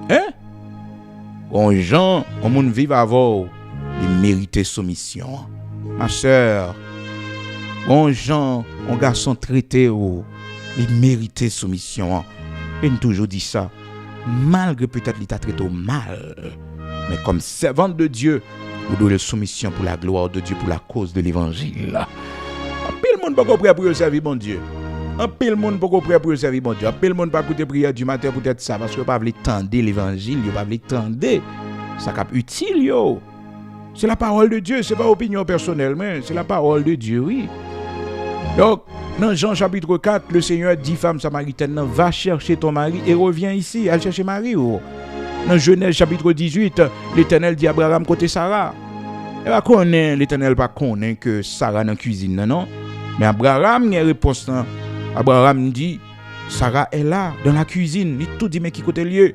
Hein? On gens, on monde vivre avant, ils méritent soumission. Ma sœur, on gens, on garçon traité ils méritent soumission. Et nous toujours dit ça, malgré peut-être l'état traité mal, mais comme servante de Dieu, vous devez soumission pour la gloire de Dieu, pour la cause de l'évangile. Un pile monde pas prêt pour servir bon Dieu. Un pile monde pas prêt pour servir bon Dieu. Un pile monde pas écouter prière du matin peut-être ça parce que pas veut tendre l'évangile, pas veut tendre ça cap utile yo. C'est la parole de Dieu, c'est pas opinion personnelle mais c'est la parole de Dieu, oui. Donc dans Jean chapitre 4, le Seigneur dit femme samaritaine, va chercher ton mari et reviens ici, elle chercher Marie. Dans Genèse chapitre 18, l'Éternel dit à Abraham côté Sarah. L'Éternel pas connaît que Sarah dans la cuisine, non? Mais Abraham a une réponse. Abraham dit, Sarah est là, dans la cuisine. Il tout dit, mais qui côté lieu?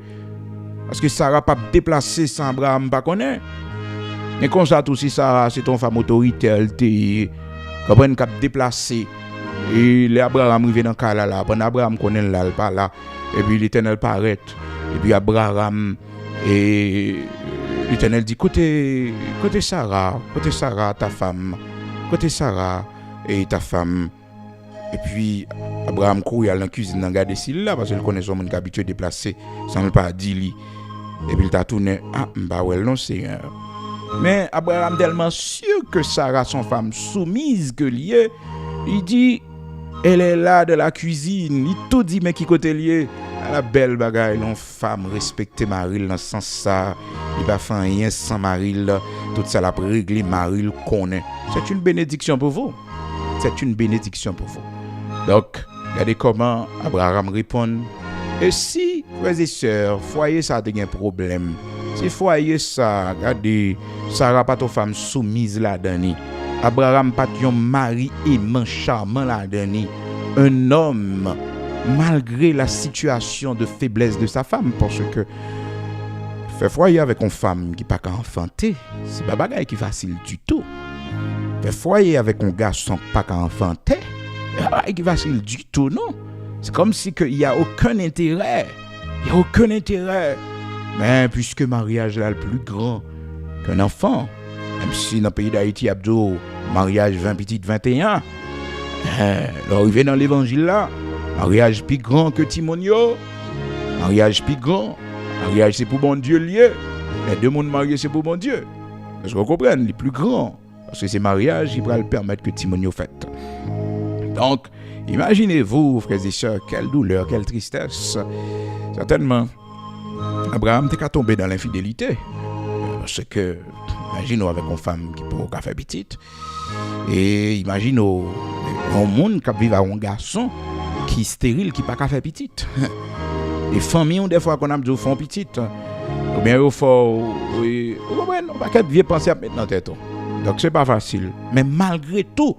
Parce que Sarah pas déplacé sans Abraham pas connaît. Mais comme ça, aussi, Sarah, c'est ton femme autoritaire, elle te comprend qu'à déplacer. Et l'Abraham arrive dans le cas là, pendant Abraham connaît là, pas là. Et puis l'Éternel paraît. Et puis Abraham, et l'Éternel dit, côté Sarah, ta femme, côté Sarah et ta femme. Et puis Abraham court dans la cuisine, dans garder s'il là, parce qu'il connaît son monde habitué déplacer, sans le pas dire lui. Et puis il t'a tourné, bah ouais, non Seigneur. Mais Abraham tellement sûr que Sarah, son femme soumise que lié, il dit, elle est là de la cuisine. Il tout dit, mais qui côté lié? À la belle bagaille, non femme respecter Marie dans ce sens ça. Il va faire rien sans Marie. Tout ça la régler Marie connaît. C'est une bénédiction pour vous. C'est une bénédiction pour vous. Donc, regardez comment Abraham répond. Et si, frères et sœurs, foyer ça a un problème. Si foyer ça, regardez, Sarah pas ton femme soumise là-dedans. Abraham pas ton mari aimant, charmant là-dedans. Un homme, malgré la situation de faiblesse de sa femme, parce que faire foyer avec une femme qui n'a pas enfanté, c'est pas bagaille qui est facile du tout. Faire foyer avec un garçon qui n'a pas enfanté, c'est pas qui est facile du tout, non. C'est comme si il n'y a aucun intérêt. Il n'y a aucun intérêt. Mais puisque le mariage est le plus grand qu'un enfant, même si dans le pays d'Haïti, il y a mariage 20 petites 21, l'arrivée dans l'évangile là, mariage plus grand que Timonio, mariage plus grand, mariage c'est pour bon Dieu lié, les deux mondes mariés c'est pour bon Dieu. Parce qu'on comprend, les plus grands, parce que c'est mariage qui va le permettre que Timonio fasse. Donc, imaginez-vous, frères et sœurs, quelle douleur, quelle tristesse. Certainement, Abraham t'es qu'à tomber dans l'infidélité. Parce que, imaginez avec une femme qui peut faire petite. Et imaginez un monde qui vit avec un garçon qui est stérile, qui n'a pas faire petite. Les familles, des fois, qu'on a dit font petite. Ou bien, il faut. On va pas vieux penser à mettre dans tête. Donc, c'est pas facile. Mais malgré tout,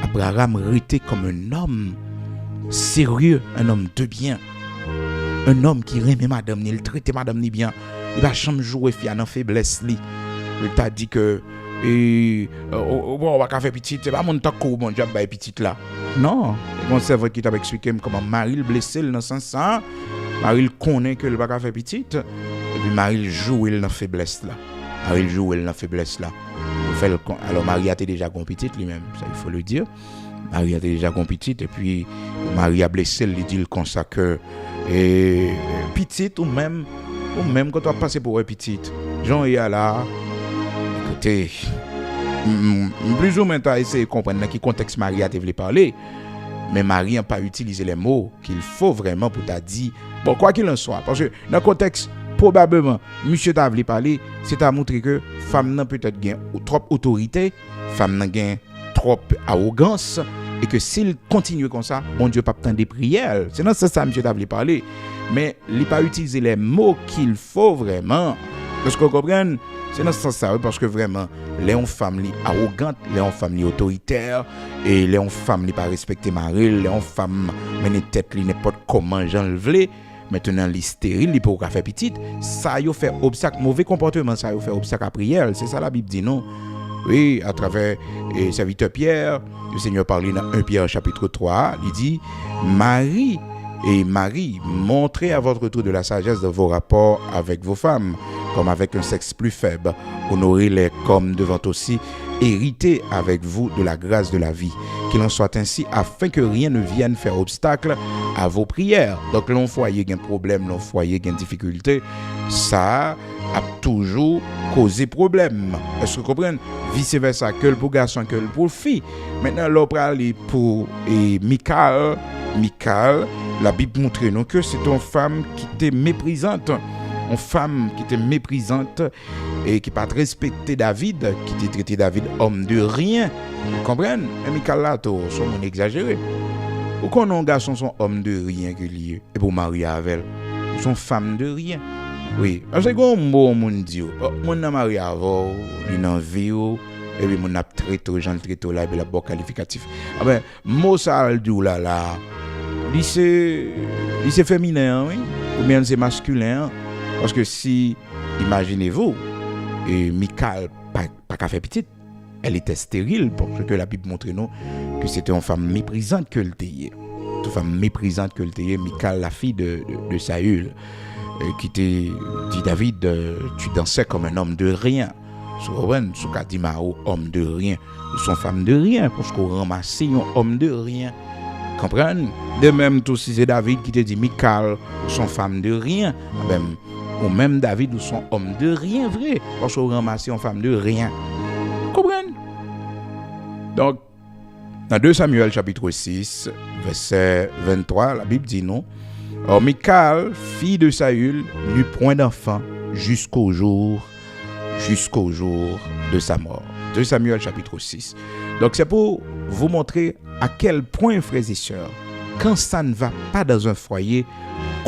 Abraham était comme un homme sérieux, un homme de bien. Un homme qui aimait madame, il traitait madame ni bien. Il va jamais jouer fier dans faiblesse li. Il t'a dit que on va faire petite, c'est pas mon temps qu'on mon job ba petite là. Non, mon cerveau qui t'a expliqué comment Marie le blessé dans sens ça. Marie connaît que il va faire petite et puis Marie joue dans faiblesse là. Marie joue dans faiblesse là. Alors Marie a déjà compétite lui-même, ça il faut le dire. Marie a déjà compétite et puis Marie a blessé, il dit comme ça que petite ou même quand tu as passé pour une petite, Jean est là. Écoutez, plus ou moins tu as essayé de comprendre dans quel contexte Marie a voulu parler, mais Marie n'a pas utilisé les mots qu'il faut vraiment pour t'a dit. Bon, quoi qu'il en soit, parce que dans le contexte, probablement, monsieur t'a voulu parler, c'est à montrer que femme n'a peut-être gain trop autorité, femme n'a gain trop arrogance, et que s'il continue comme ça, bon Dieu pas tant des prières. C'est dans ça monsieur t'a voulu parler, mais il n'a pas utilisé les mots qu'il faut vraiment Parce que vous comprenez, c'est dans ce sens-là, parce que vraiment, les femmes arrogantes, les femmes autoritaires, et les femmes pas respecter mari, les femmes mener tête n'importe comment j'en le maintenant les stériles, les pour faire petite, ça y fait obstacle, mauvais comportement, ça y fait obstacle à prière, c'est ça la Bible dit non. Oui, à travers serviteur Pierre, le Seigneur parlait dans 1 Pierre chapitre 3, il dit Marie, montrez à votre tour de la sagesse de vos rapports avec vos femmes, comme avec un sexe plus faible. Honorez-les comme devant aussi hériter avec vous de la grâce de la vie. Qu'il en soit ainsi afin que rien ne vienne faire obstacle à vos prières. Donc, l'on foyer a un problème, l'on foyer a une difficulté, ça a toujours causé problème. Est-ce que vous comprenez? Vice-versa, que pour garçon, que pour fille. Maintenant, l'on parle pour Michal, la Bible montre nous que c'est une femme qui était méprisante. Une femme qui était méprisante et qui n'a pas respecté David, qui était traité David homme de rien. Vous comprenez? Mais Michal là, son monde exagéré. Pourquoi un garçon sont homme de rien que lié et pour marier avec elle? Ils sont femmes de rien. Oui, parce que quand on dit, on a marié avant, il a vie, et puis on a traité, j'en traité là, et la bon qualificatif. Ah ben, mot ça, le dit là, lycée féminin, oui, ou bien c'est masculin. Parce que si, imaginez-vous, Michal, pas qu'à faire petite, elle était stérile, parce que la Bible montre nous que c'était une femme méprisante que le tayait. Une femme méprisante que le tayait, Michal, la fille de Saül, qui dit David, tu dansais comme un homme de rien. Ce qu'a dit Mao, homme de rien. Ils sont femmes de rien, parce qu'on ramassait un homme de rien. Comprenez? De même, tout si c'est David qui te dit Michal, sont femmes de rien. Ou même David, ou sont hommes de rien, vrai. Parce qu'on ramassait une femme de rien. Comprenez? Donc, dans 2 Samuel chapitre 6, verset 23, la Bible dit non. Or, Michal, fille de Saül, n'eut point d'enfant jusqu'au jour de sa mort. 2 Samuel chapitre 6. Donc, c'est pour vous montrer à quel point, frères et sœurs, quand ça ne va pas dans un foyer,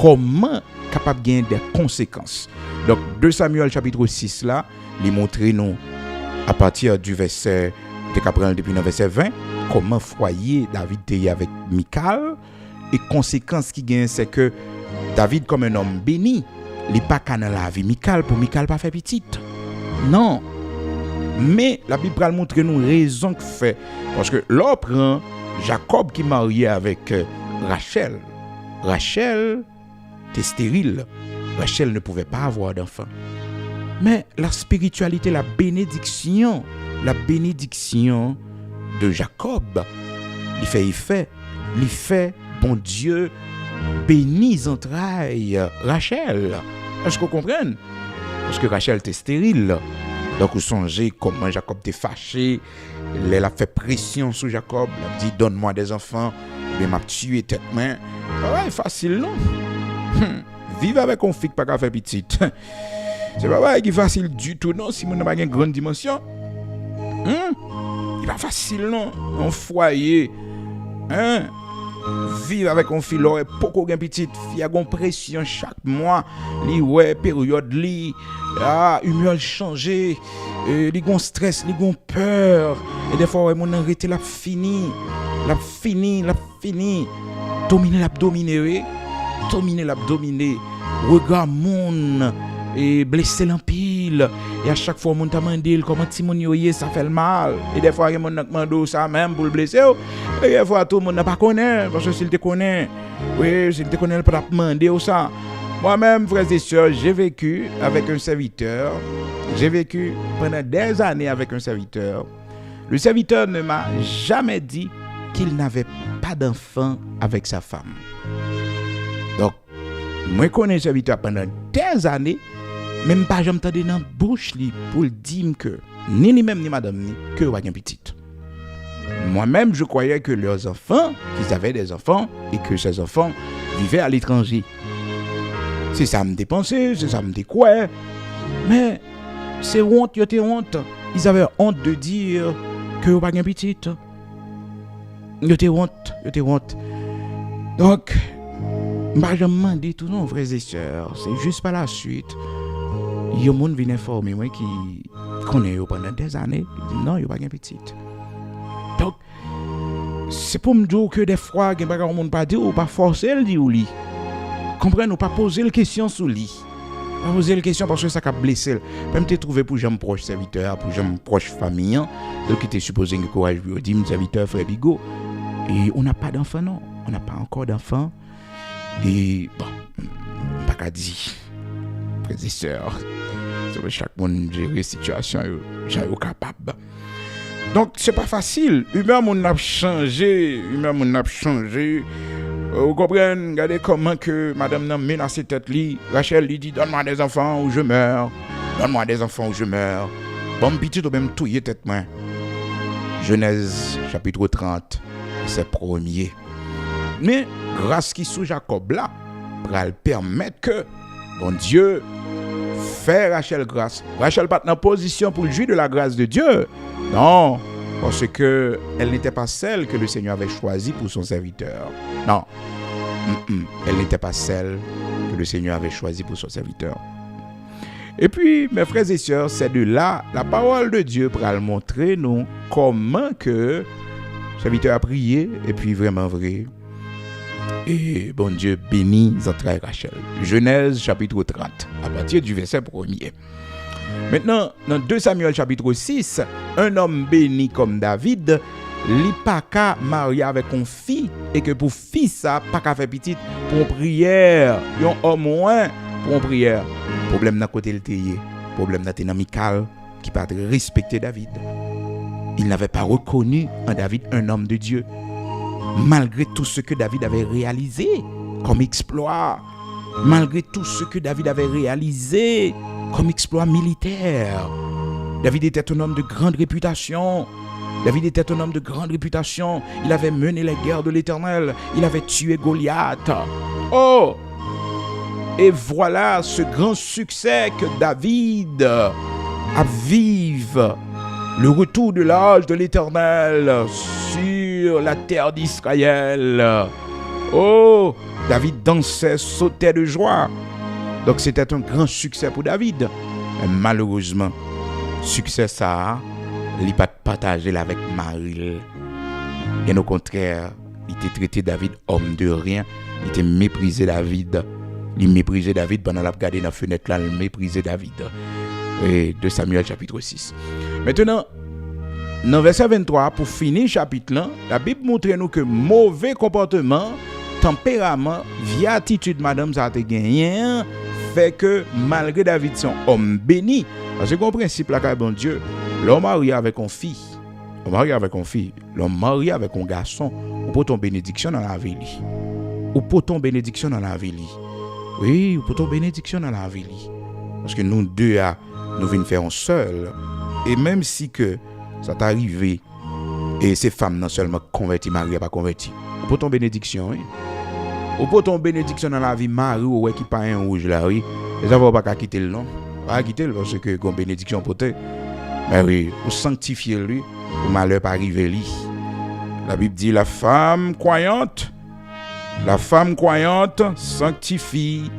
comment capable de gagner des conséquences. Donc, 2 Samuel chapitre 6 là, il montre nous à partir du verset, depuis le verset 20, comment foyer David était avec Michal. Et conséquence qui gagne, c'est que David, comme un homme béni, il n'est pas qu'à dans la vie Michal, pour Michal pas faire petite. Non. Mais la Bible montre nous raison que fait. Parce que l'on prend Jacob qui est marié avec Rachel. Rachel était stérile. Rachel ne pouvait pas avoir d'enfant. Mais la spiritualité, la bénédiction de Jacob, il fait, bon Dieu, bénis entrailles Rachel. Est-ce que vous comprenez? Parce que Rachel était stérile. Donc vous songez comment Jacob était fâché. Elle a fait pression sur Jacob. Elle a dit donne-moi des enfants. Mais m'a tué tête main. Ouais, facile non? Vivre avec un fille pas qu'à faire petite. C'est pas facile du tout non si on n'a pas une grande dimension. Il pas facile non. Un foyer. Vivre avec un fille là beaucoup une petite fille a une pression chaque mois li ouais période li humeur changer li gon stress li gon peur et des fois ouais mon arrêter la fini dominer l'abdominer regard mon et blesser l'empile et à chaque fois mon t'a mandé comment ti mon yoye ça fait le mal et des fois mon nak mando ça même pour le blesser et des fois tout le monde n'a pas connaît parce que s'il te connaît s'il te connaît pas demander ou ça. Moi-même frères et sœurs, j'ai vécu pendant des années avec un serviteur. Le serviteur ne m'a jamais dit qu'il n'avait pas d'enfant avec sa femme. Donc moi connais le serviteur pendant des années. Même pas j'aime t'entendre dans bouche li pour dire que ni même ni madame ni que wa gen petite. Moi-même je croyais que leurs enfants, qu'ils avaient des enfants et que ces enfants vivaient à l'étranger. C'est ça me dépensait, c'est ça me découait. Mais c'est honte, yote honte. Ils avaient honte de dire que wa gen petite. Yote honte. Donc je me demandais tout non frères et sœurs, c'est juste par la suite. Il y a des gens qui viennent informer moi qui connaissent pendant des années. Ils disent non, il n'y a pas de petite. Donc, c'est pour me dire que des fois, il y a des gens qui ne pas dire ou pas forcer le dire ou lui. Comprenez, ou pas poser la question sur lui. Pas poser la question parce que ça a blessé. Même te trouver pour j'aime proche serviteur, pour j'aime proche famille, donc qui était supposé que courage lui dit serviteur frère Bigot. Et on n'a pas d'enfant non, on n'a pas encore d'enfant. Et bon, pas qu'à dire. Frères et sœurs, c'est chaque monde gérer situation j'ai capable. Donc c'est pas facile. Humeur mon a changé, Vous comprenez, regardez comment que madame n'a menacé tête li. Rachel lui dit donne-moi des enfants ou je meurs. Donne-moi des enfants ou je meurs. Bon petit ou même touyer tête moi. Genèse chapitre 30, c'est premier. Mais grâce qui sous Jacob là, pour permettre que bon Dieu fait Rachel grâce. Rachel pas en position pour jouir de la grâce de Dieu. Non, parce que elle n'était pas celle que le Seigneur avait choisie pour son serviteur. Non, elle n'était pas celle que le Seigneur avait choisie pour son serviteur. Et puis, mes frères et sœurs, c'est de là, la parole de Dieu pour le montrer nous comment que le serviteur a prié, et puis vraiment vrai. Et bon Dieu bénit Zantrai Rachel. Genèse chapitre 30, à partir du verset 1er. Maintenant, dans 2 Samuel chapitre 6, un homme béni comme David, li pas qu'à marier avec une fille, et que pour fille ça, pas qu'à faire petite pour une prière. Yon au moins pour une prière. Problème dans côté le théier, problème dans Michal qui pas respecter David. Il n'avait pas reconnu en David un homme de Dieu. Malgré tout ce que David avait réalisé comme exploit, malgré tout ce que David avait réalisé comme exploit militaire, David était un homme de grande réputation. David était un homme de grande réputation. Il avait mené les guerres de l'Éternel. Il avait tué Goliath. Oh! Et voilà ce grand succès que David a vive. Le retour de l'âge de l'Éternel sur la terre d'Israël. Oh, David dansait, sautait de joie. Donc c'était un grand succès pour David. Mais malheureusement, succès ça, il n'a pas partagé avec Marie. Bien au contraire, il était traité David homme de rien. Il était méprisé David. Il méprisait David pendant la regarder dans la fenêtre là, il méprisait David. Et 2 Samuel chapitre 6. Maintenant, dans verset 23, pour finir chapitre là, la Bible montre nous que mauvais comportement, tempérament, vieille attitude madame ça a gagné, fait que malgré David son homme béni, parce que le principe là, bon Dieu, l'homme marié avec une fille, l'homme marié avec un garçon, ou pour ton bénédiction dans la vie. Ou pour ton bénédiction dans la vie. Oui, ou pour ton bénédiction dans la vie. Parce que nous deux, nous venons faire un seul. Et même si que ça t'est arrivé, et ces femmes non seulement converties, mariées, pas converties, ou pour ton bénédiction, oui. Ou pour ton bénédiction dans la vie, Marie, ou qui pas un rouge là, oui. Et ça va pas quitter le nom. Pas quitter le parce que comme bénédiction potée. Mais oui, ou sanctifier lui, ou malheur pas arriver lui. La Bible dit la femme croyante sanctifie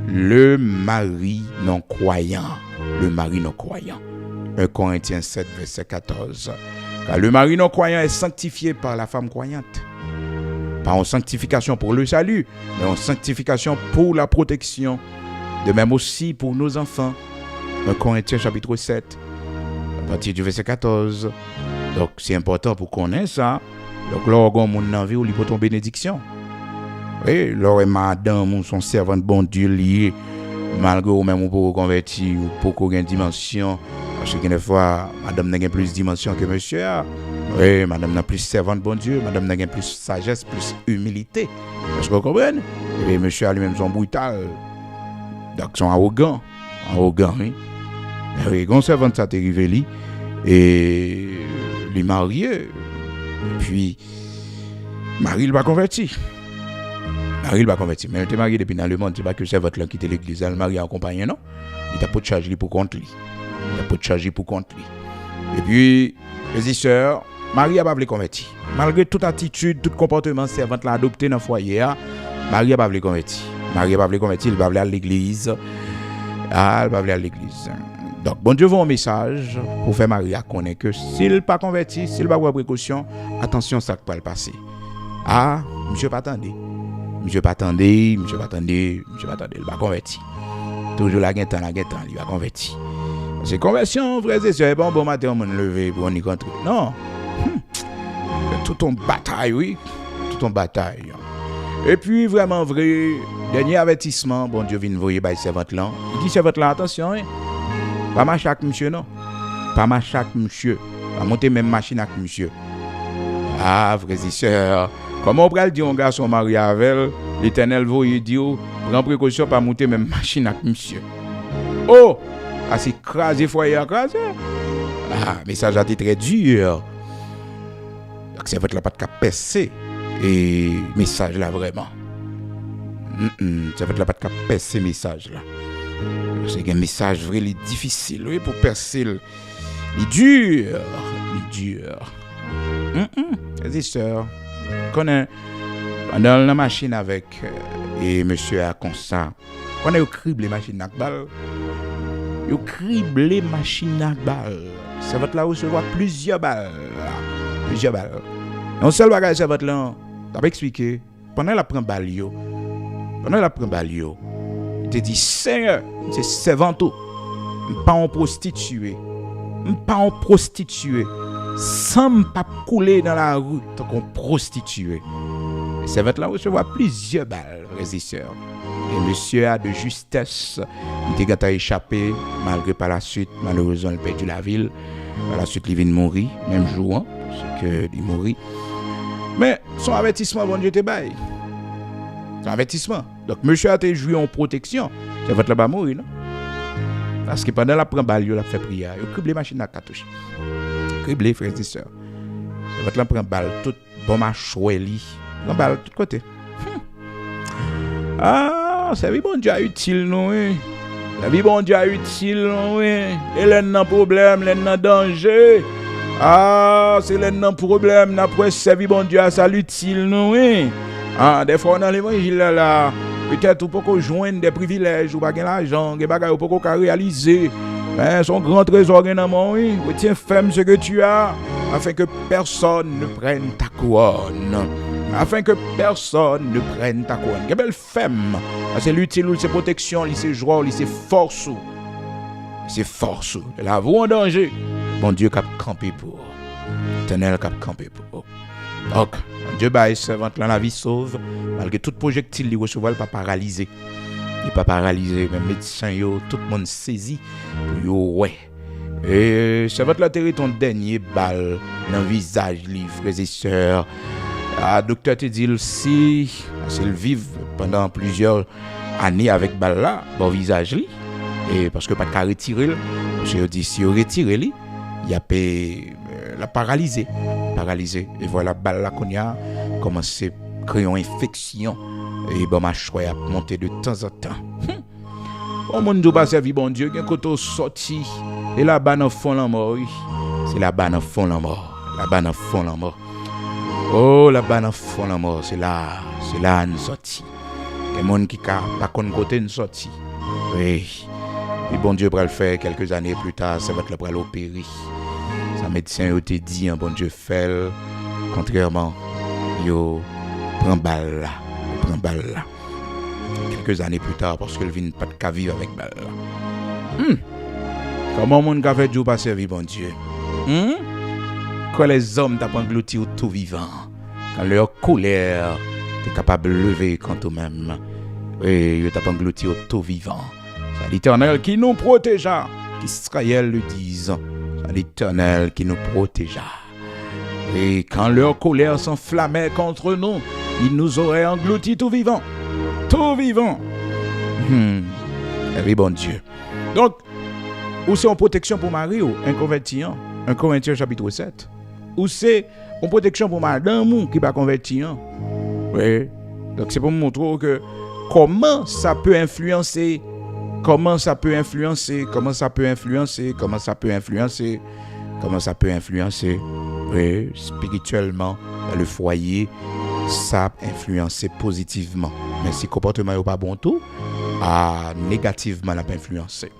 le mari non croyant. Le mari non croyant. 1 Corinthiens 7, verset 14. Car le mari non croyant est sanctifié par la femme croyante. Pas en sanctification pour le salut, mais en sanctification pour la protection. De même aussi pour nos enfants. 1 Corinthiens chapitre 7, à partir du verset 14. Donc c'est important pour connaître ça. Donc là, on a mon envie ou lui pour ton bénédiction. Oui, là, madame ou son servant bon Dieu lié, malgré ou même pour convertir ou pour qu'on ait une dimension. Parce que des fois, madame n'a plus de dimension que monsieur. Oui, madame n'a plus servante bon Dieu, madame n'a plus sagesse, plus humilité. Parce que vous comprenez? Et monsieur a lui-même son brutal. Donc, son arrogant, oui. Et quand servante ça t'est arrivé, et les mariés, et puis, Marie il va convertir. Mais elle était mariée depuis dans le monde, c'est pas que c'est votre là qui était l'église, elle mariée en compagnie, non? Il t'a pas de charge pour compte lui. Et puis, les sœurs, Marie a pas voulu convertir. Malgré toute attitude, tout comportement servante l'a adopté dans le foyer, Marie a pas voulu convertir. Il va aller à l'église. Ah, elle va aller à l'église. Donc, bon Dieu, vous un message pour faire Maria connaître que s'il pas converti, s'il pas avoir précaution, attention, ça peut le passer. Ah, monsieur pas attendez. Monsieur pas attendez, il va converti. Toujours la guetan, il va converti. C'est conversion, frères et sœurs, bon matin, on me lever pour on y rentrer. Non. Tout ton bataille, oui. Tout ton bataille. Et puis, vraiment vrai, dernier avertissement, bon Dieu vient voyer by servante là. Il dit servante là, attention, hein. Pas marcher avec monsieur, non. Pas marcher avec monsieur. Pas monter même machine avec monsieur. Ah, frères et sœurs, comment on peut dire un garçon marié avec elle, l'Éternel voyer dire, prends précaution, pas monter même machine avec monsieur. Oh! Ah, c'est crasé, foyer crasé. Ah, message a été très dur. Donc, c'est votre la pas de cap percer. Et message là, vraiment. C'est votre la pas de cap percer, message là. C'est un message vraiment difficile, oui, pour percer. Il est dur. Les sœurs, connaît pendant la machine avec et monsieur a comme ça. On a criblé les machines à balle. Yo crible les machines à balles. Ça va te la recevoir plusieurs balles. Un seul bagage ça va te là. T'as pas expliqué. Pendant la prend balle yo. Il te dit Seigneur, c'est servanto. Pas en prostituée. Sans pas couler dans la rue tant qu'on prostituée. Ça va te la recevoir plusieurs balles, résisteurs. Et monsieur a de justesse, il était gâté à échapper, malgré par la suite, malheureusement, il a perdu la ville. Par la suite, il vient de mourir, même jour, c'est qu'il mourit. Mais son avertissement, bon Dieu, était bail. Son avertissement. Donc, monsieur a été joué en protection. Ça va te là-bas mourir, non? Parce que pendant la première balle, il a fait prière. Il a criblé la machine à cartouche. Criblé, frères et sœurs. Ça va te là prendre balle, tout bon machoué, la balle, de tout côté. Ah, c'est vie bon Dieu utile, non, oui. La vie bon Dieu utile, non, oui. Et l'un problème, l'un danger. Ah, c'est l'un problème, n'après c'est vie bon Dieu à ça utile, non, oui. Ah, des fois dans l'évangile là, peut-être ou pas joindre des privilèges ou pas gain l'argent, des bagages ou pas réaliser. Mais son grand trésor dans mon oui, retiens ferme ce que tu as afin que personne ne prenne ta couronne. Afin que personne ne prenne ta couronne. Quelle belle femme. C'est l'utile, c'est protection, c'est joie, c'est force. C'est force. La vous en danger. Bon Dieu cap camper pour. Éternel cap camper pour. Donc, Dieu baille servante là la vie sauve. Malgré tout projectile, il recevoir pas paralysé. Il pas paralysé. Même médecin, tout le monde saisi. Ouais. Et servante là terre ton dernier balle dans le visage, frères et sœurs. Le docteur te dit si s'il vive pendant plusieurs années avec balle là, bon visage li, et parce que pas de retirer, je dis si on retire li, il y a la paralysé, et voilà balle là qu'on a commencé à créer une infection et bon ma choix a monté de temps en temps. Bon monde do pas servi bon Dieu, quand côté sorti et là-bas dans fond la mort, c'est là-bas dans fond la mort, Oh, là-bas dans fond la mort, c'est là nous sorti. Les monde qui pas connaît côté nous sorti. Oui. Et bon Dieu va le faire quelques années plus tard, ça va être le bras l'opérer. Sa médecin te dit bon Dieu fait contrairement yo prend balle là. Quelques années plus tard parce qu'il vient pas de cas vivre avec balle là. Comment monde qui fait Dieu pas servir bon Dieu? Quand les hommes t'ont englouti tout vivant, quand leur colère t'es capable de lever quand toi-même, et ils t'ont englouti tout vivant. C'est l'Éternel qui nous protégea, qu'Israël le dise. C'est l'Éternel qui nous protégea. Et quand leur colère s'enflammait contre nous, il nous aurait englouti tout vivant. Tout vivant. Oui, bon Dieu. Donc, où c'est en protection pour Marie ou un converti? 1 Corinthiens chapitre 7. Ou c'est en protection pour madame qui n'est pas converti. Oui. Donc c'est pour me montrer que comment ça peut influencer. Oui, spirituellement, dans le foyer, ça influence positivement. Mais si le comportement n'est pas bon tout, a négativement influencé.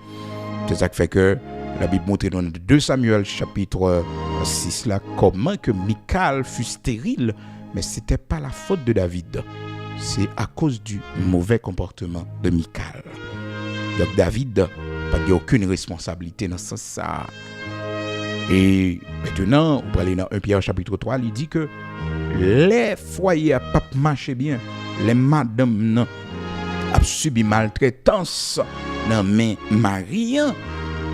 C'est ça qui fait que la Bible montre dans 2 Samuel chapitre 6 là comment que Michal fut stérile, mais c'était pas la faute de David. C'est à cause du mauvais comportement de Michal. Donc David n'a pas aucune responsabilité dans ce sens ça. Et maintenant, on parle dans 1 Pierre chapitre 3, il dit que les foyers n'ont pas marché bien, les madames n'ont subi maltraitance, non mais Marien,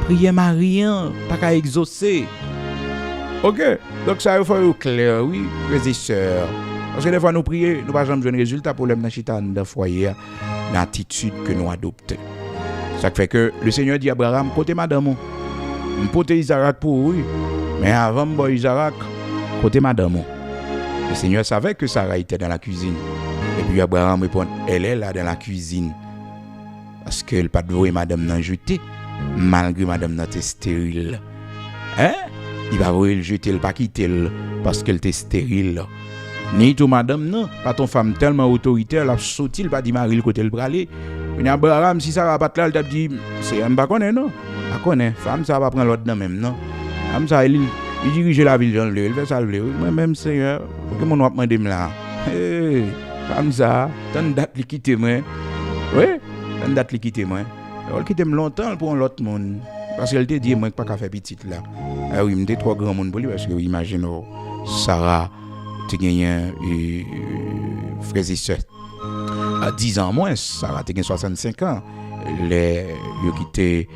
prière Marien, pas qu'à exaucer. Ok, donc ça il faut clair, oui, frères et sœurs. Parce que des fois nous prions, nous pas jamais un résultat pour le chita dans foyer, l'attitude que nous adoptons. Ça fait que le Seigneur dit à Abraham, côté madame, côté Isaac pour oui, mais avant bon Isaac, côté madame. Le Seigneur savait que Sarah était dans la cuisine. Et puis Abraham répond, elle est là dans la cuisine. Parce qu'elle n'a pas de madame n'a jeté, malgré madame n'a été stérile. Hein? Il va le jeter, il pas quitter parce qu'elle était stérile. Ni tout madame non, pas ton femme tellement autoritaire, la sauté, il pas dit Marie le côté le bralé. Mais Abraham si ça va pas là, il t'a dit c'est un pas connaît non. Pas connaît, femme ça va prendre l'autre dans même non. Femme ça il dirige la ville dans le, il fait ça le. Moi même Seigneur, que mon va demander là. Femme ça, tant date li quitter moi. Oui, tant date li quitter moi. Elle quitte longtemps pour l'autre monde parce qu'elle te dit moi pas qu'à faire petite là. Ah oui, m'était trop grand monde pour lui parce que imagine Sarah tu gagné frères et sœurs à 10 ans moins, Sarah tu gagné 65 ans. Les yo quitté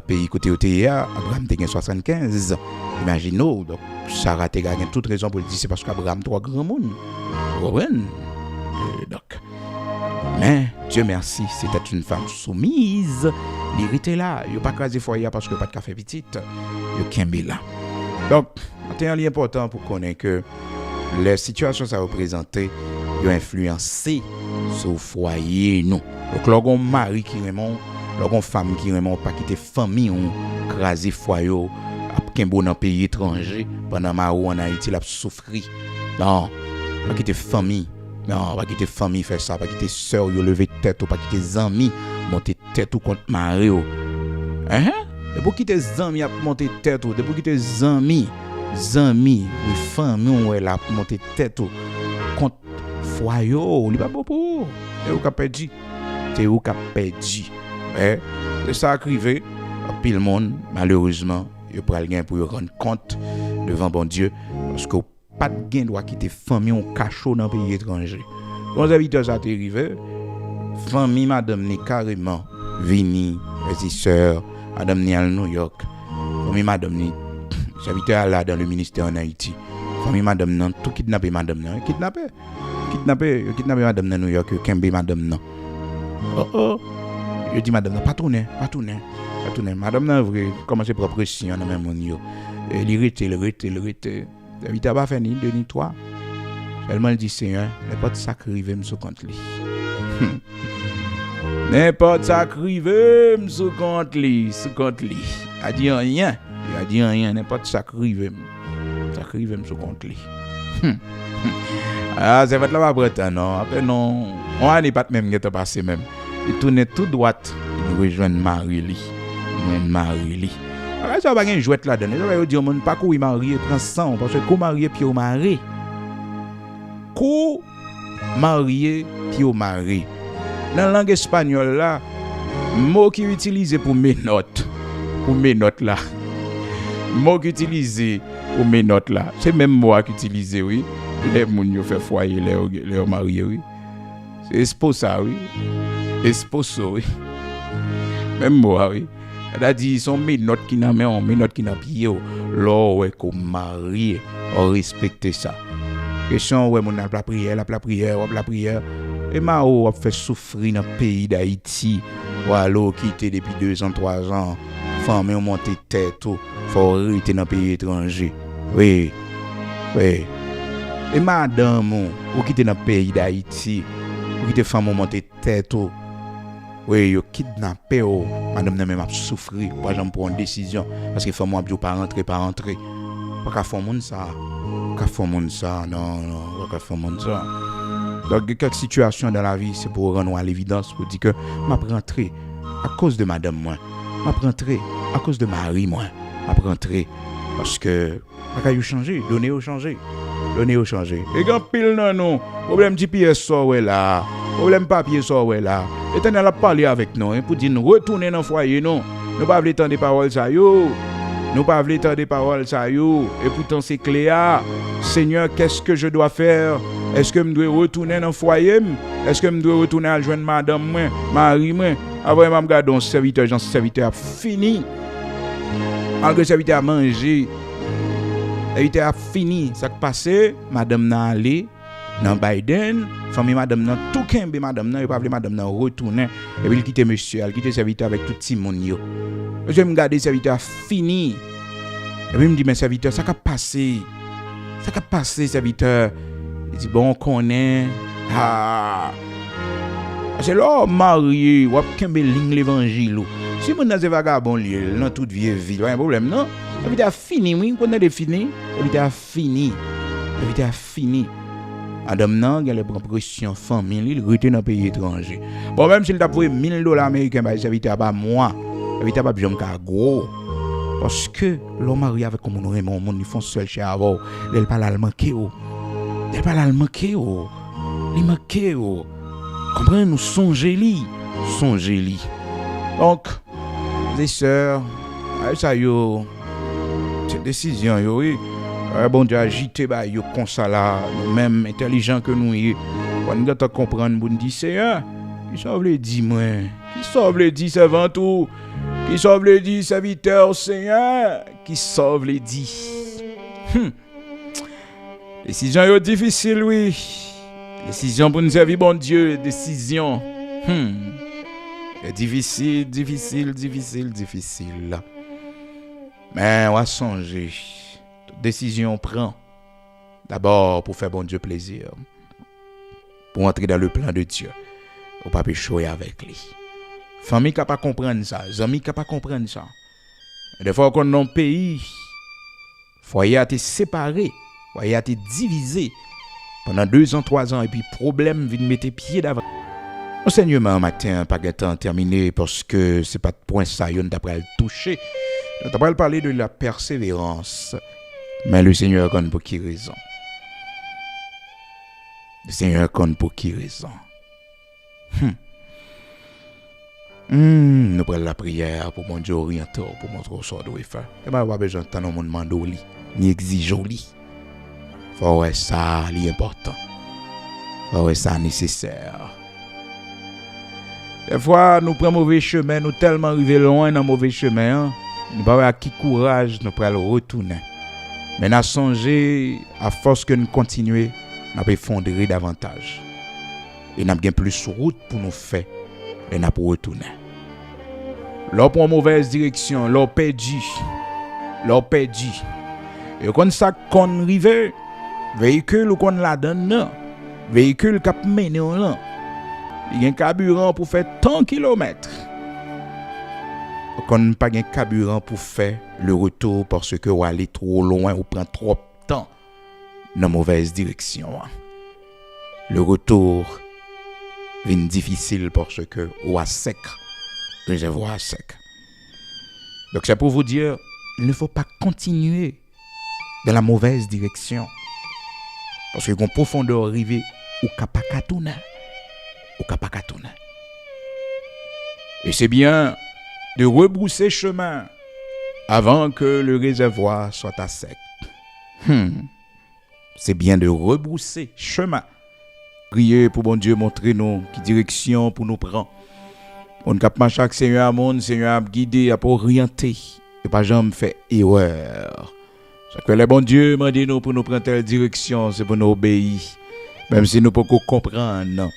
pays côté OTA, Abraham tu gagné 75. Imagine donc Sarah tu gagné toute raison pour le dire c'est parce qu'Abraham trop grand monde. Ouais. Donc mais Dieu merci, c'était une femme soumise. Il était là, il n'a pas crasé foyer parce que pas de café petite. Il est là. Donc, c'est un lien important pour connaître que les situations que ça représente ont influencé sur le foyer. Non. Donc, lorsqu'on mari qui remonte, lorsqu'on femme qui remonte, pas quitter famille, on crasé foyer, après dans un pays étranger, pendant que en Haïti, il a souffert. Non, pas quitter famille. Non, pas quitter famille faire ça, pas quitter sœur yo lever tête ou pas quitter amis monter tête ou contre mari ou. Hein? Et pour quitter amis a monter tête ou, pour quitter amis, ou famille ou elle a monter tête ou contre foyer ou, li pas bon pour. Et ou ka perdu. C'est ou ka perdu. C'est ça arrivé, pile monde malheureusement, yo pral gain pour rendre compte devant bon Dieu parce que pas de gain doit quitter famille ou cachot dans pays étranger. Quand habitants ça arrivé, famille madame ni carrément vini, mes sœurs, madame ni à New York. Famille madame ni habitants là dans le ministère en Haïti. Famille madame non tout kidnappé madame non, kidnappé madame dans New York, kembe madame non. Oh. Je dis madame non pas tourner. Madame non vrai commencer propre pression dans même monde yo. Il rete. David n'a pas fait ni 2 ni 3. Seulement il dit Seigneur, n'importe ça qui arrive me sous compte lui. N'importe ça qui arrive me sous compte lui. A dit rien. Il a dit rien, n'importe ça qui arrive me sous compte lui. Ah, c'est votre là pas non. Après non, on n'est pas même qui est passé même. Il tourne tout droite, il rejoint Marie lui. Alors ça va pas une jouette là-dedans. Ça va dire mon pas courir marié prend sang parce que co marié puis au marié. Co marié puis au marié. Dans la langue espagnole là, mot qui utilisé pour mes notes là. Mot qui utilisé pour mes notes là. C'est même moi qui utilisé oui. Les moun yo fait foyer les marié oui. C'est esposa oui. Esposo oui. Même moi oui. C'est-à-dire, son notes qui n'a mais notes qui n'a pied, là, ouais, qu'on marie, on respecte ça. Question, ouais, mon la prière. Et ma a fait souffrir dans le pays d'Haïti, ou alors quitter depuis 2 ans, 3 ans, femme ou monter tête, faut rester dans le pays étranger. Oui. Et madame, ou quitter dans le pays d'Haïti, ou quitter femme ou monter tête, oui, yo kidnappé madame n'a même souffrir par exemple pour une décision parce que femme moi pas rentrer pas qu'à faire monde ça non pas qu'à faire monde ça Donc, quelques situations dans la vie, c'est pour rendre à l'évidence, pour dire que m'a rentré à cause de madame moi, m'a rentré à cause de Marie moi, m'a rentré parce que m'a changé, donner au changer. Et quand pile non, problème GPS ça ouais là, problème papier ça ouais là. L'Éternel a parlé avec nous pour dire nous retourner dans le foyer non. Nous pas voulons entendre des paroles ça yo. Nous pas voulons entendre des paroles ça yo. Et pourtant c'est clair. Seigneur, qu'est-ce que je dois faire? Est-ce que je dois retourner dans le foyer? Est-ce que je dois retourner à joindre madame moi, Marie moi? Après je regarde un serviteur, Jean serviteur a fini. Malgré serviteur a mangé. Serviteur a fini. Ça qui passé, madame n'a allé dans Biden, famille madame n'a tout kembe madame n'a, il pas madame n'a retourner et puis il quitte monsieur, il quitte serviteur avec tout petit monde yo. Je me regarder serviteur a fini. Et puis il me dit mais serviteur ça qui passé serviteur. Il dit bon on connaît c'est là marié ou kembe ligne l'évangile. Si mon dans vagabond lié dans toute vieille ville, pas un problème non. Serviteur a fini, oui, on est fini. Serviteur a fini. Madame nan gen les pression famille, il rete dans pays étranger. Bon même s'il t'a payé $1000 américains, bah serviteur pas moi. Serviteur pas besoin ka gros. Parce que l'homme marié avec comme on aime monde, ils font seul chez avant. Il parle allemand kéo. Il manqué. Comprenez nous songer li. Donc les sœurs, ça yo cette décision yo oui. Bon Dieu agité bah yo comme ça là, nous même intelligents que nous y. On doit comprendre bon dit Seigneur, qui ça veut dire moi? Qui ça veut dire servant tout? Qui ça veut dire serviteur Seigneur? Qui ça veut dire? Décision yo difficile oui. Décision pour nous servir bon Dieu, décision. Difficile. Mais on va songer. Décision prend d'abord pour faire bon Dieu plaisir, pour entrer dans le plan de Dieu, ou pas pécher avec lui. Famille qui pas comprendre ça, amis qui pas comprendre ça. Des fois qu'on dans pays, foyer a été séparé, foyer a été divisé pendant 2 ans, 3 ans et puis problème vient mettre pied d'avant. Enseignement matin pas temps terminé parce que c'est pas de point ça yon d'après le toucher. On va parler de la persévérance. Mais le Seigneur connaît pour qui raison. Nous prenons la prière pour mon Dieu orienté, pour montrer au sort de faire. Et pas besoin de temps dans mon mando ni exige li. Faut ça li important. Faut ça nécessaire. Des fois nous prenons mauvais chemin, nous tellement arrivé loin dans mauvais chemin, nous pas à qui courage nous pour retourner. Mais nous songé à force que nous continuons, nous allons fondre davantage. Et nous avons plus de route pour nous faire et nous pour retourner. L'on prend mauvaise direction, l'on perdu. Et quand ça qu'on arrive, véhicule qu'on la donne, véhicule qui mène là. Il y a un carburant pour faire tant de kilomètres. Qu'on n'a pas de carburant pour faire le retour parce que vous allez trop loin ou prend trop de temps dans la mauvaise direction. Le retour vient difficile parce que vous êtes sec, le réservoir sec. Donc c'est pour vous dire, il ne faut pas continuer dans la mauvaise direction parce que quand profondeur arrive ou kapakatouna. Et c'est bien de rebrousser chemin avant que le réservoir soit à sec. C'est bien de rebrousser chemin. Priez pour bon Dieu montrer nous qui direction pour nous prendre. On cap marcher avec Seigneur à monde, Seigneur a guidé, a orienté et pas jamais fait erreur. Chaque fois le bon Dieu m'a dit nous pour nous prendre telle direction, c'est pour nous obéir. Même si nous pouvons comprendre.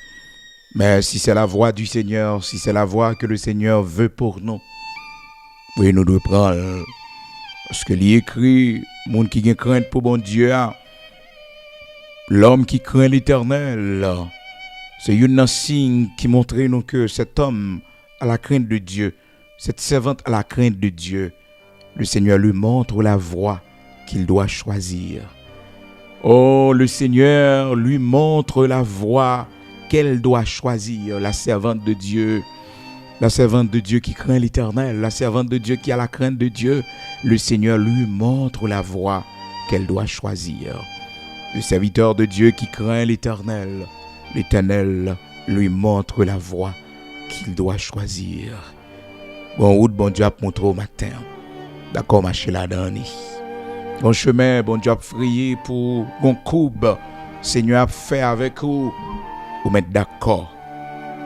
Mais si c'est la voix du Seigneur, si c'est la voix que le Seigneur veut pour nous, oui, nous devons prendre. Parce que l'écrit, monde qui a crainte pour bon Dieu, l'homme qui craint l'Éternel, c'est un signe qui montre nous que cet homme a la crainte de Dieu, cette servante a la crainte de Dieu. Le Seigneur lui montre la voie qu'il doit choisir. Oh, le Seigneur lui montre la voie qu'elle doit choisir, la servante de Dieu. La servante de Dieu qui craint l'Éternel, la servante de Dieu qui a la crainte de Dieu. Le Seigneur lui montre la voie qu'elle doit choisir. Le serviteur de Dieu qui craint l'Éternel, l'Éternel lui montre la voie qu'il doit choisir. Bon route, bon Dieu a montré au matin. D'accord, marcher là-dedans. Bon chemin, bon Dieu a frié pour bon courbe. Seigneur a fait avec vous. Vous mettre d'accord.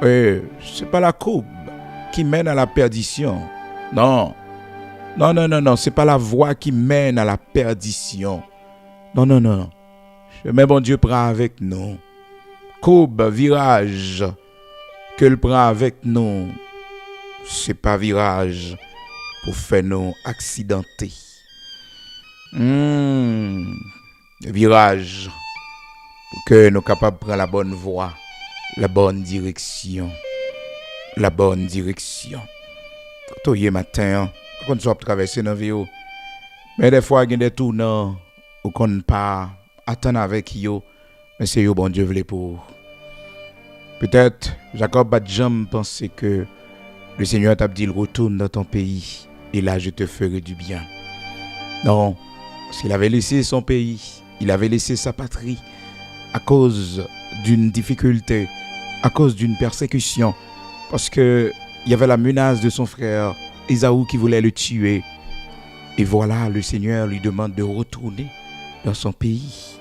C'est pas la courbe qui mène à la perdition. Non. Non. C'est pas la voie qui mène à la perdition. Non. Chemin, bon Dieu prend avec nous. Courbe, virage que le prend avec nous. C'est pas virage pour faire nous accidenter. Virage pour que nous soyons capables de prendre la bonne voie, la bonne direction. La bonne direction. Quand on matin, quand on soit traverser dans la vie, mais des fois, il y a des tournants où on ne pas attendre avec eux, mais c'est eux, bon Dieu, voulait pour. Peut-être, Jacob a jamais pensé que le Seigneur t'a dit, retourne dans ton pays, et là, je te ferai du bien. Non, s'il avait laissé son pays, il avait laissé sa patrie à cause d'une difficulté, à cause d'une persécution, parce qu'il y avait la menace de son frère Ésaü qui voulait le tuer. Et voilà, le Seigneur lui demande de retourner dans son pays.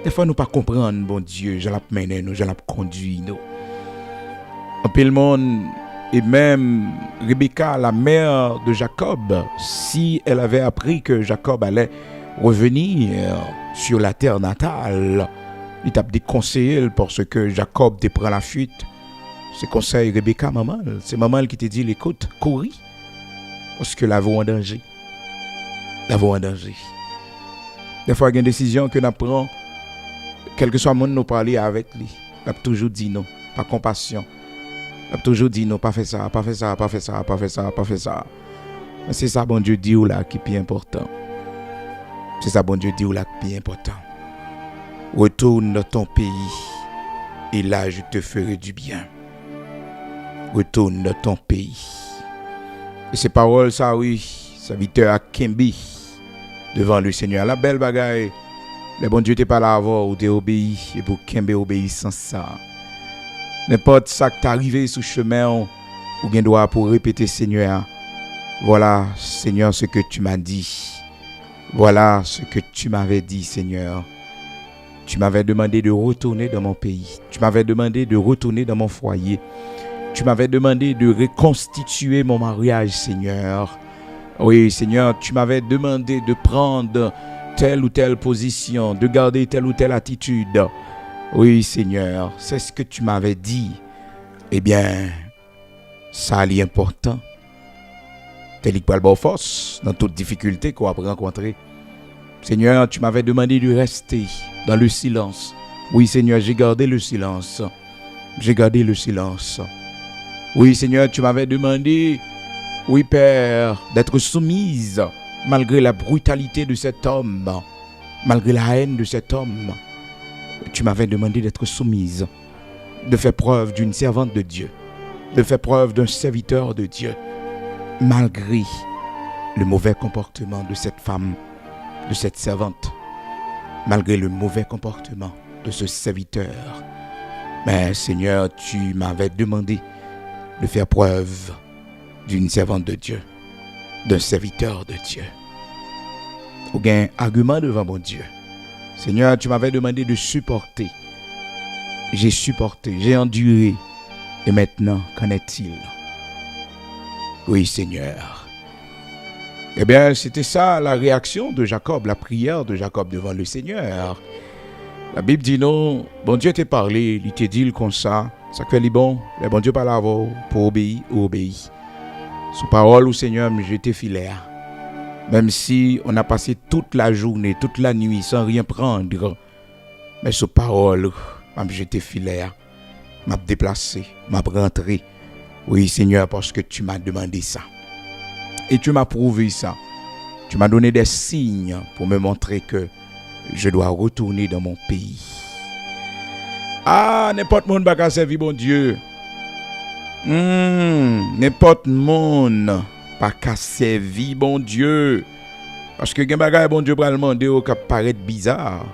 Des fois, nous ne comprenons pas, bon Dieu, je l'ai mené, je l'ai conduit. Nous. En peu le monde, et même Rebecca, la mère de Jacob, si elle avait appris que Jacob allait revenir sur la terre natale, il t'a déconseillé parce que Jacob te prend la fuite. C'est conseil Rebecca, maman. C'est maman qui te dit, écoute, couris. Parce que la vie en danger. La vie en danger. Des fois, il y a une décision que nous prenons, quel que soit le monde nous parler avec lui. Il a toujours dit non, pas compassion. Il a toujours dit non, pas fait ça, pas fait ça, pas fait ça, pas fait ça, pas fait ça. Mais c'est ça, bon Dieu dit ou là qui est plus important. C'est ça, bon Dieu dit ou là qui est plus important. Retourne dans ton pays et là je te ferai du bien. Retourne dans ton pays. Et ces paroles, ça oui, serviteur à Kembi devant le Seigneur. La belle bagaille, le bon Dieu t'es pas là avant ou t'es obéi et pour Kembi obéir sans ça. N'importe ça qui t'est arrivé sous chemin ou bien droit pour répéter Seigneur. Voilà Seigneur ce que tu m'as dit. Voilà ce que tu m'avais dit Seigneur. Tu m'avais demandé de retourner dans mon pays. Tu m'avais demandé de retourner dans mon foyer. Tu m'avais demandé de reconstituer mon mariage, Seigneur. Oui, Seigneur, tu m'avais demandé de prendre telle ou telle position, de garder telle ou telle attitude. Oui, Seigneur, c'est ce que tu m'avais dit. Eh bien, ça est important. Tel que le force dans toute difficulté qu'on va rencontrer. Seigneur, tu m'avais demandé de rester dans le silence. Oui, Seigneur, j'ai gardé le silence. J'ai gardé le silence. Oui, Seigneur, tu m'avais demandé, oui, Père, d'être soumise malgré la brutalité de cet homme, malgré la haine de cet homme. Tu m'avais demandé d'être soumise, de faire preuve d'une servante de Dieu, de faire preuve d'un serviteur de Dieu, malgré le mauvais comportement de cette femme, de cette servante, malgré le mauvais comportement de ce serviteur. Mais Seigneur, tu m'avais demandé de faire preuve d'une servante de Dieu, d'un serviteur de Dieu. Aucun argument devant mon Dieu. Seigneur, tu m'avais demandé de supporter. J'ai supporté, j'ai enduré. Et maintenant, qu'en est-il? Oui, Seigneur. Eh bien, c'était ça la réaction de Jacob, la prière de Jacob devant le Seigneur. La Bible dit non, bon Dieu t'a parlé, il t'a dit comme ça. Ça fait les bon Dieu parle avant pour obéir ou obéir. Sous parole au Seigneur, je t'ai filé. Même si on a passé toute la journée, toute la nuit sans rien prendre, mais sous parole, je t'ai filé. M'a déplacé, m'a rentré. Oui, Seigneur, parce que tu m'as demandé ça. Et tu m'as prouvé ça. Tu m'as donné des signes pour me montrer que je dois retourner dans mon pays. Ah, n'importe monde pas servir bon Dieu. N'importe monde pas servir bon Dieu. Parce que gen bagay bon Dieu pral demander ou qui paraît bizarre.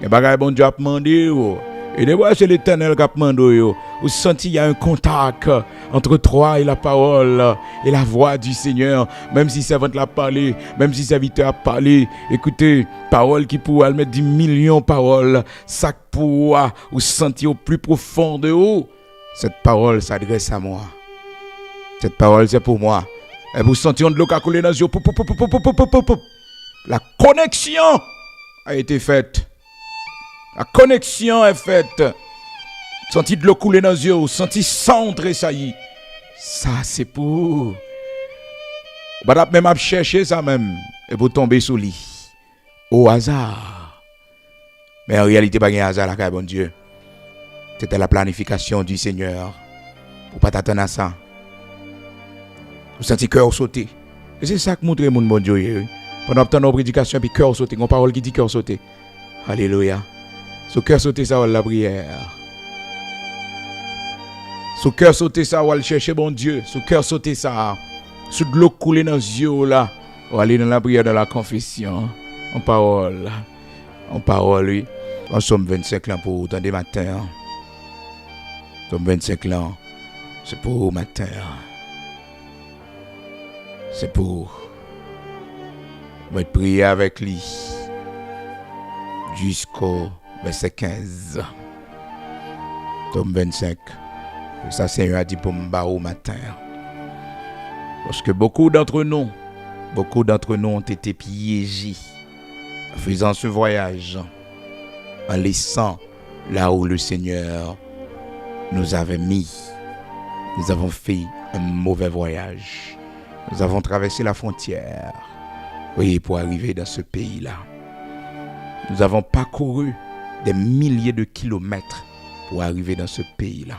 Gen bagay bon Dieu a demandé ou. Et des fois c'est l'Éternel qui a demandé ou. Vous sentez il y a un contact entre toi et la parole et la voix du Seigneur. Même si servante l'a parlé, même si serviteur a parlé. Écoutez, parole qui pourra mettre 10 millions de paroles. Ça pourra vous sentir au plus profond de vous. Cette parole s'adresse à moi. Cette parole c'est pour moi. Et vous sentez de l'eau qui a coulé dans les yeux. La connexion a été faite. La connexion est faite. Senti de l'eau couler dans les yeux, senti sang tressaillir. Ça, c'est pour. Vous même chercher ça même. Et vous tomber sous lit. Au hasard. Mais en réalité, pas un hasard, là, bon Dieu. C'était la planification du Seigneur. Pour pas t'attendre à ça. Vous sentez cœur sauter. Et c'est ça que montre mon bon Dieu. Pendant que nos prédications, puis cœur sauter. Une parole qui dit cœur sauter. Alléluia. Ce cœur sauter, ça va la prière. Sous cœur sauter ça, on va aller chercher bon Dieu. Sous cœur sauter ça, sous de l'eau couler dans les yeux là, on va aller dans la prière de la confession. En parole, oui. En somme 25 ans pour autant des matins. Somme 25 ans, c'est pour matin. C'est pour. On va prier avec lui jusqu'au verset 15. Somme 25. Ça, Seigneur a dit pour me au matin. Parce que beaucoup d'entre nous ont été piégés en faisant ce voyage, en laissant là où le Seigneur nous avait mis. Nous avons fait un mauvais voyage. Nous avons traversé la frontière, oui, pour arriver dans ce pays-là. Nous avons parcouru des milliers de kilomètres pour arriver dans ce pays-là.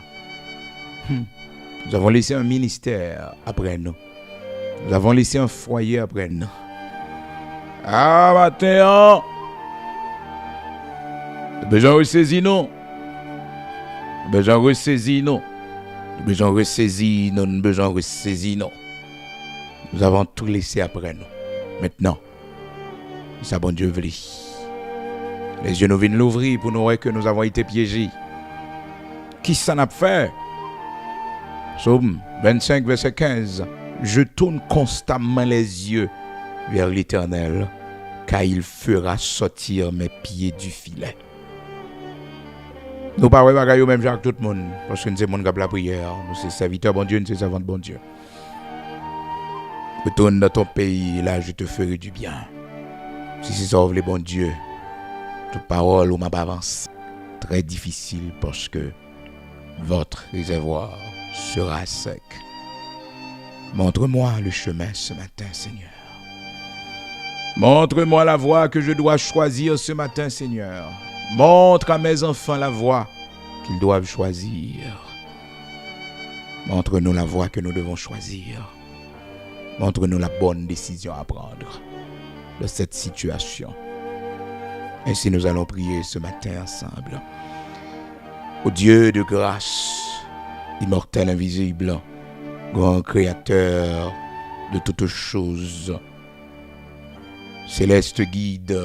Nous avons laissé un ministère après nous. Nous avons laissé un foyer après nous. Ah, matin, besoin de ressaisir nous. Besoin de ressaisir nous. Besoin de ressaisir nous. Besoin de ressaisir nous. Nous avons tout laissé après nous. Maintenant, ça bon Dieu veut. Les yeux nous viennent l'ouvrir pour nous voir que nous avons été piégés. Qui ça n'a fait? Psaume 25, verset 15. Je tourne constamment les yeux vers l'Éternel, car il fera sortir mes pieds du filet. Nous ne parlons pas même genre tout le monde, parce que nous sommes gens qui la prière. Nous sommes serviteurs bon Dieu, nous sommes servants de bon Dieu. Retourne dans ton pays, là je te ferai du bien. Si c'est ça, le bon Dieu, toute parole ou ma avance, très difficile parce que votre réservoir sera sec. Montre-moi le chemin ce matin, Seigneur. Montre-moi la voie que je dois choisir ce matin, Seigneur. Montre à mes enfants la voie qu'ils doivent choisir. Montre-nous la voie que nous devons choisir. Montre-nous la bonne décision à prendre de cette situation. Ainsi nous allons prier ce matin ensemble. Ô Dieu de grâce, immortel, invisible, grand créateur de toutes choses, céleste guide,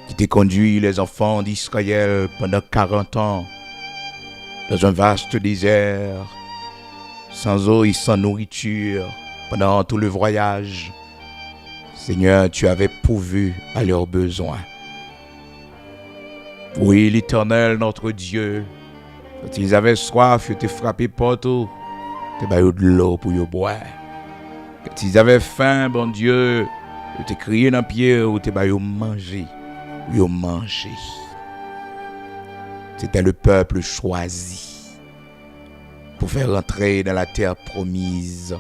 qui t'a conduit les enfants d'Israël pendant 40 ans dans un vaste désert, sans eau et sans nourriture, pendant tout le voyage. Seigneur, tu avais pourvu à leurs besoins. Oui, l'Éternel, notre Dieu, quand ils avaient soif, ils étaient frappés partout. Ils étaient de l'eau pour y boire. Quand ils avaient faim, bon Dieu, ils étaient criés dans le pied, ils étaient manger. Ils manger. C'était le peuple choisi pour faire entrer dans la terre promise.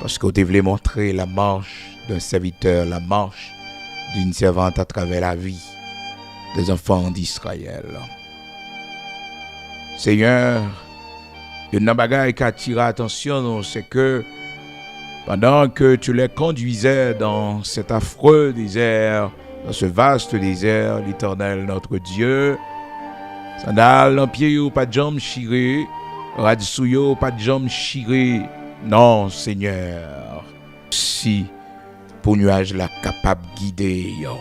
Parce qu'on voulait montrer la marche d'un serviteur, la marche d'une servante à travers la vie des enfants d'Israël. Seigneur, il y a une bagaille qui attire l'attention, c'est que pendant que tu les conduisais dans cet affreux désert, dans ce vaste désert, l'Éternel notre Dieu. Sandal en pied ou pas de jambes chiré, Radsouyo pas de jambes chiré. Non, Seigneur. Si pour nuage la capable guider yo.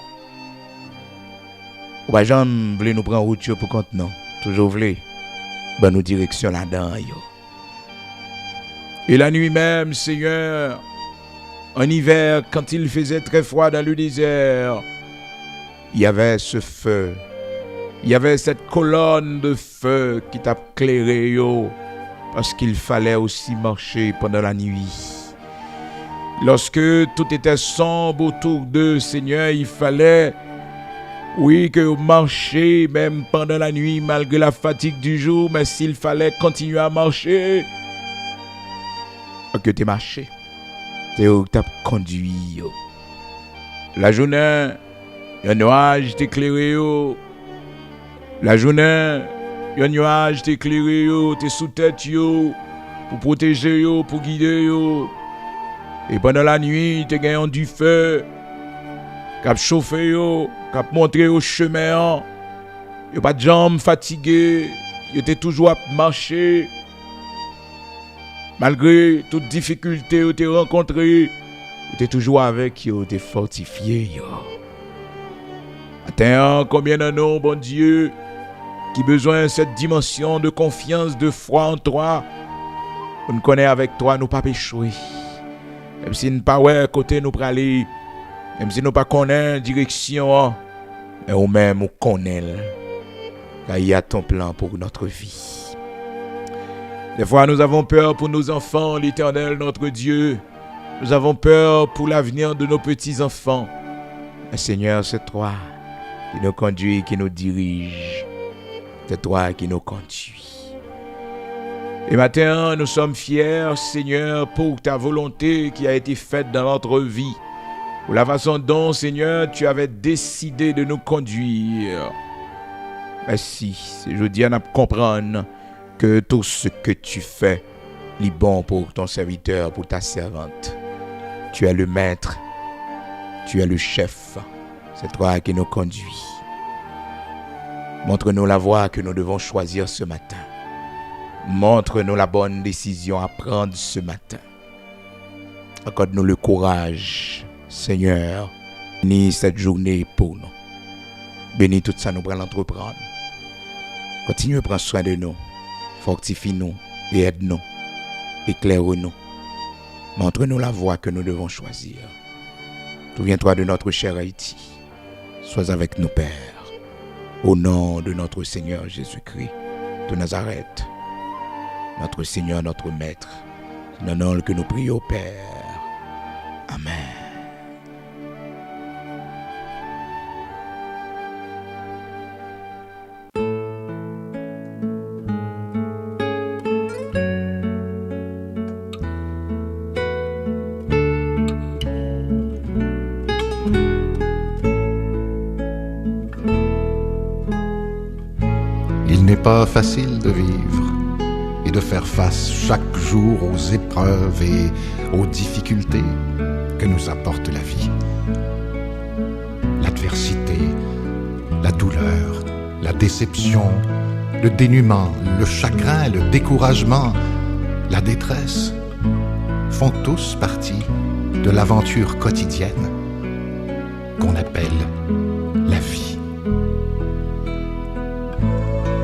Ou pas jambes voulez nous prendre route pour compte non. Toujours voulez ben nous direction là-dedans yo. Et la nuit même, Seigneur, en hiver, quand il faisait très froid dans le désert, il y avait ce feu. Il y avait cette colonne de feu qui t'a éclairé, yo, parce qu'il fallait aussi marcher pendant la nuit. Lorsque tout était sombre autour d'eux, Seigneur, il fallait, oui, que vous marchiez même pendant la nuit, malgré la fatigue du jour, mais s'il fallait continuer à marcher, que tu marché, c'est où tu as conduit. Yo. La journée, un nuage t'éclairé. La journée, un nuage t'éclairé. T'es sous tête yo, pour protéger yo, pour guider yo. Et pendant la nuit, t'es gagnant du feu, cap chauffé yo, cap montré au chemin. Yo pas de jambes fatiguées, yo t'es toujours à marcher. Malgré toutes difficultés que tu as rencontrées, tu es toujours avec eux, tu es fortifié. Attends, combien de nous, bon Dieu, qui besoin de cette dimension de confiance, de foi en toi. On nous connaît avec toi, nous pas péchouer. Même si nous pas ouais côté nous praler, même si nous pas connaît direction, mais ou même on connaît. Car il y a ton plan pour notre vie. Des fois, nous avons peur pour nos enfants, l'Éternel, notre Dieu. Nous avons peur pour l'avenir de nos petits-enfants. Mais Seigneur, c'est toi qui nous conduis, qui nous dirige. C'est toi qui nous conduis. Et maintenant, nous sommes fiers, Seigneur, pour ta volonté qui a été faite dans notre vie. Pour la façon dont, Seigneur, tu avais décidé de nous conduire. Merci. Je dis à comprendre que tout ce que tu fais est bon pour ton serviteur, pour ta servante. Tu es le maître, tu es le chef, c'est toi qui nous conduis. Montre-nous la voie que nous devons choisir ce matin. Montre-nous la bonne décision à prendre ce matin. Accorde-nous le courage, Seigneur. Bénis cette journée pour nous. Bénis tout ça, nous pourrons l'entreprendre. Continue à prendre soin de nous. Fortifie-nous et aide-nous. Éclaire-nous. Montre-nous la voie que nous devons choisir. Souviens-toi de notre cher Haïti. Sois avec nous, Père. Au nom de notre Seigneur Jésus-Christ de Nazareth. Notre Seigneur, notre Maître. C'est dans le nom que nous prions, Père. Amen. Il n'est pas facile de vivre et de faire face chaque jour aux épreuves et aux difficultés que nous apporte la vie. L'adversité, la douleur, la déception, le dénuement, le chagrin, le découragement, la détresse font tous partie de l'aventure quotidienne qu'on appelle la vie.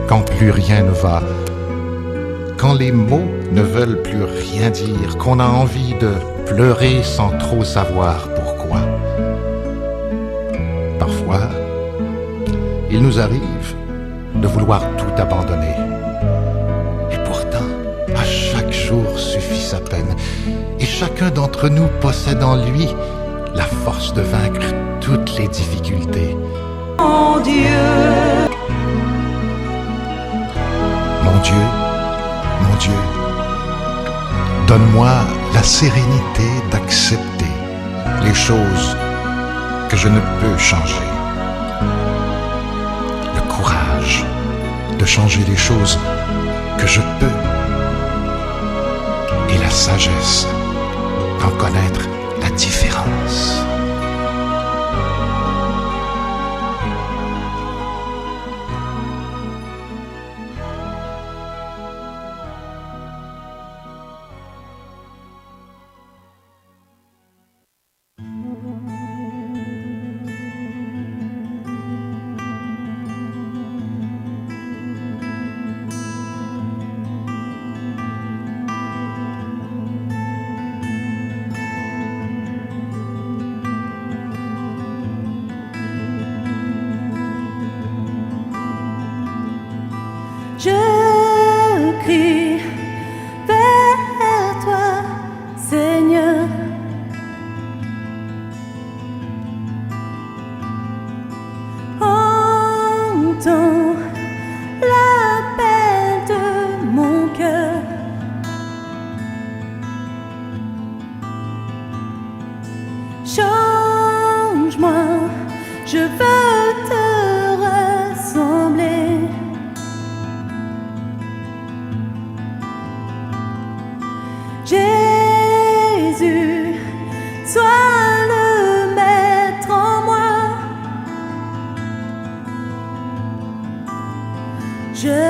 Quand plus rien ne va, quand les mots ne veulent plus rien dire, qu'on a envie de pleurer sans trop savoir pourquoi. Parfois, il nous arrive de vouloir tout abandonner. Et pourtant, à chaque jour suffit sa peine. Et chacun d'entre nous possède en lui la force de vaincre toutes les difficultés. Mon Dieu, Mon Dieu, donne-moi la sérénité d'accepter les choses que je ne peux changer, le courage de changer les choses que je peux et la sagesse d'en connaître la différence. Change-moi, je veux te ressembler. Jésus, sois le maître en moi. Je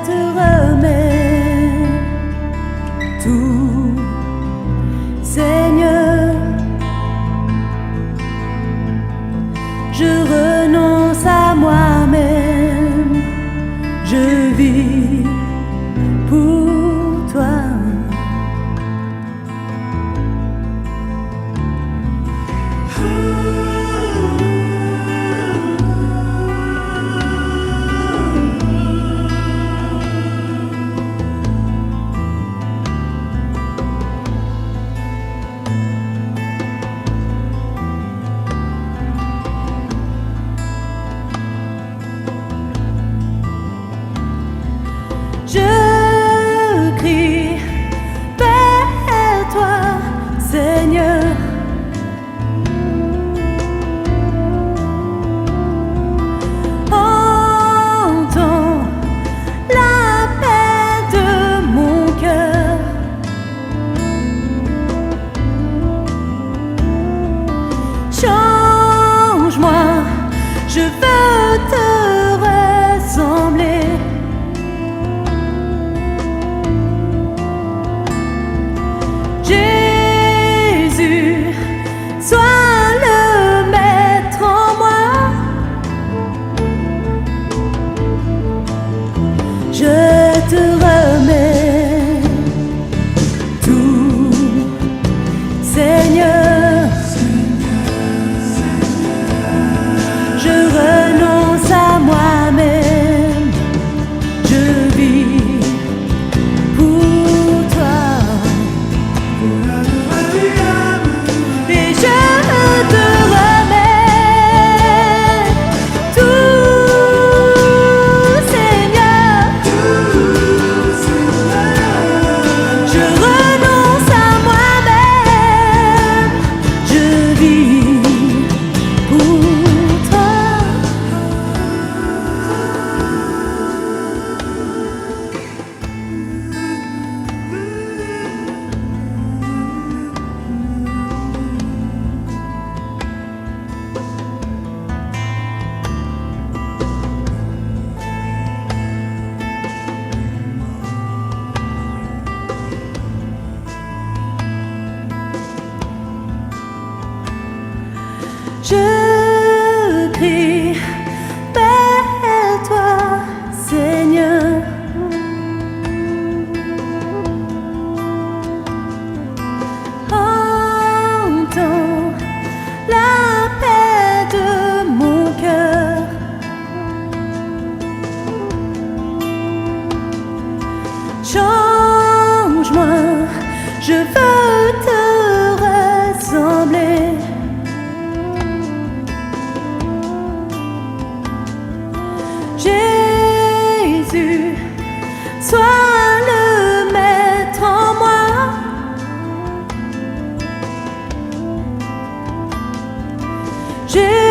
te remets tout, Seigneur. Je renonce à moi-même, je vis pour toi. Je crie vers toi, Seigneur. Entends l'appel de mon cœur. Change-moi, je veux te ressembler. Jésus, sois le maître en moi. Je te remets tout, Seigneur. Je renonce à moi-même, je vis pour toi. Et je te remets tout, Seigneur. Je renonce à moi-même, je vis pour toi. Je crie vers toi, Seigneur. Entends l'appel de mon cœur. Change-moi, je veux te ressembler. Jésus, sois le maître en moi. Jésus,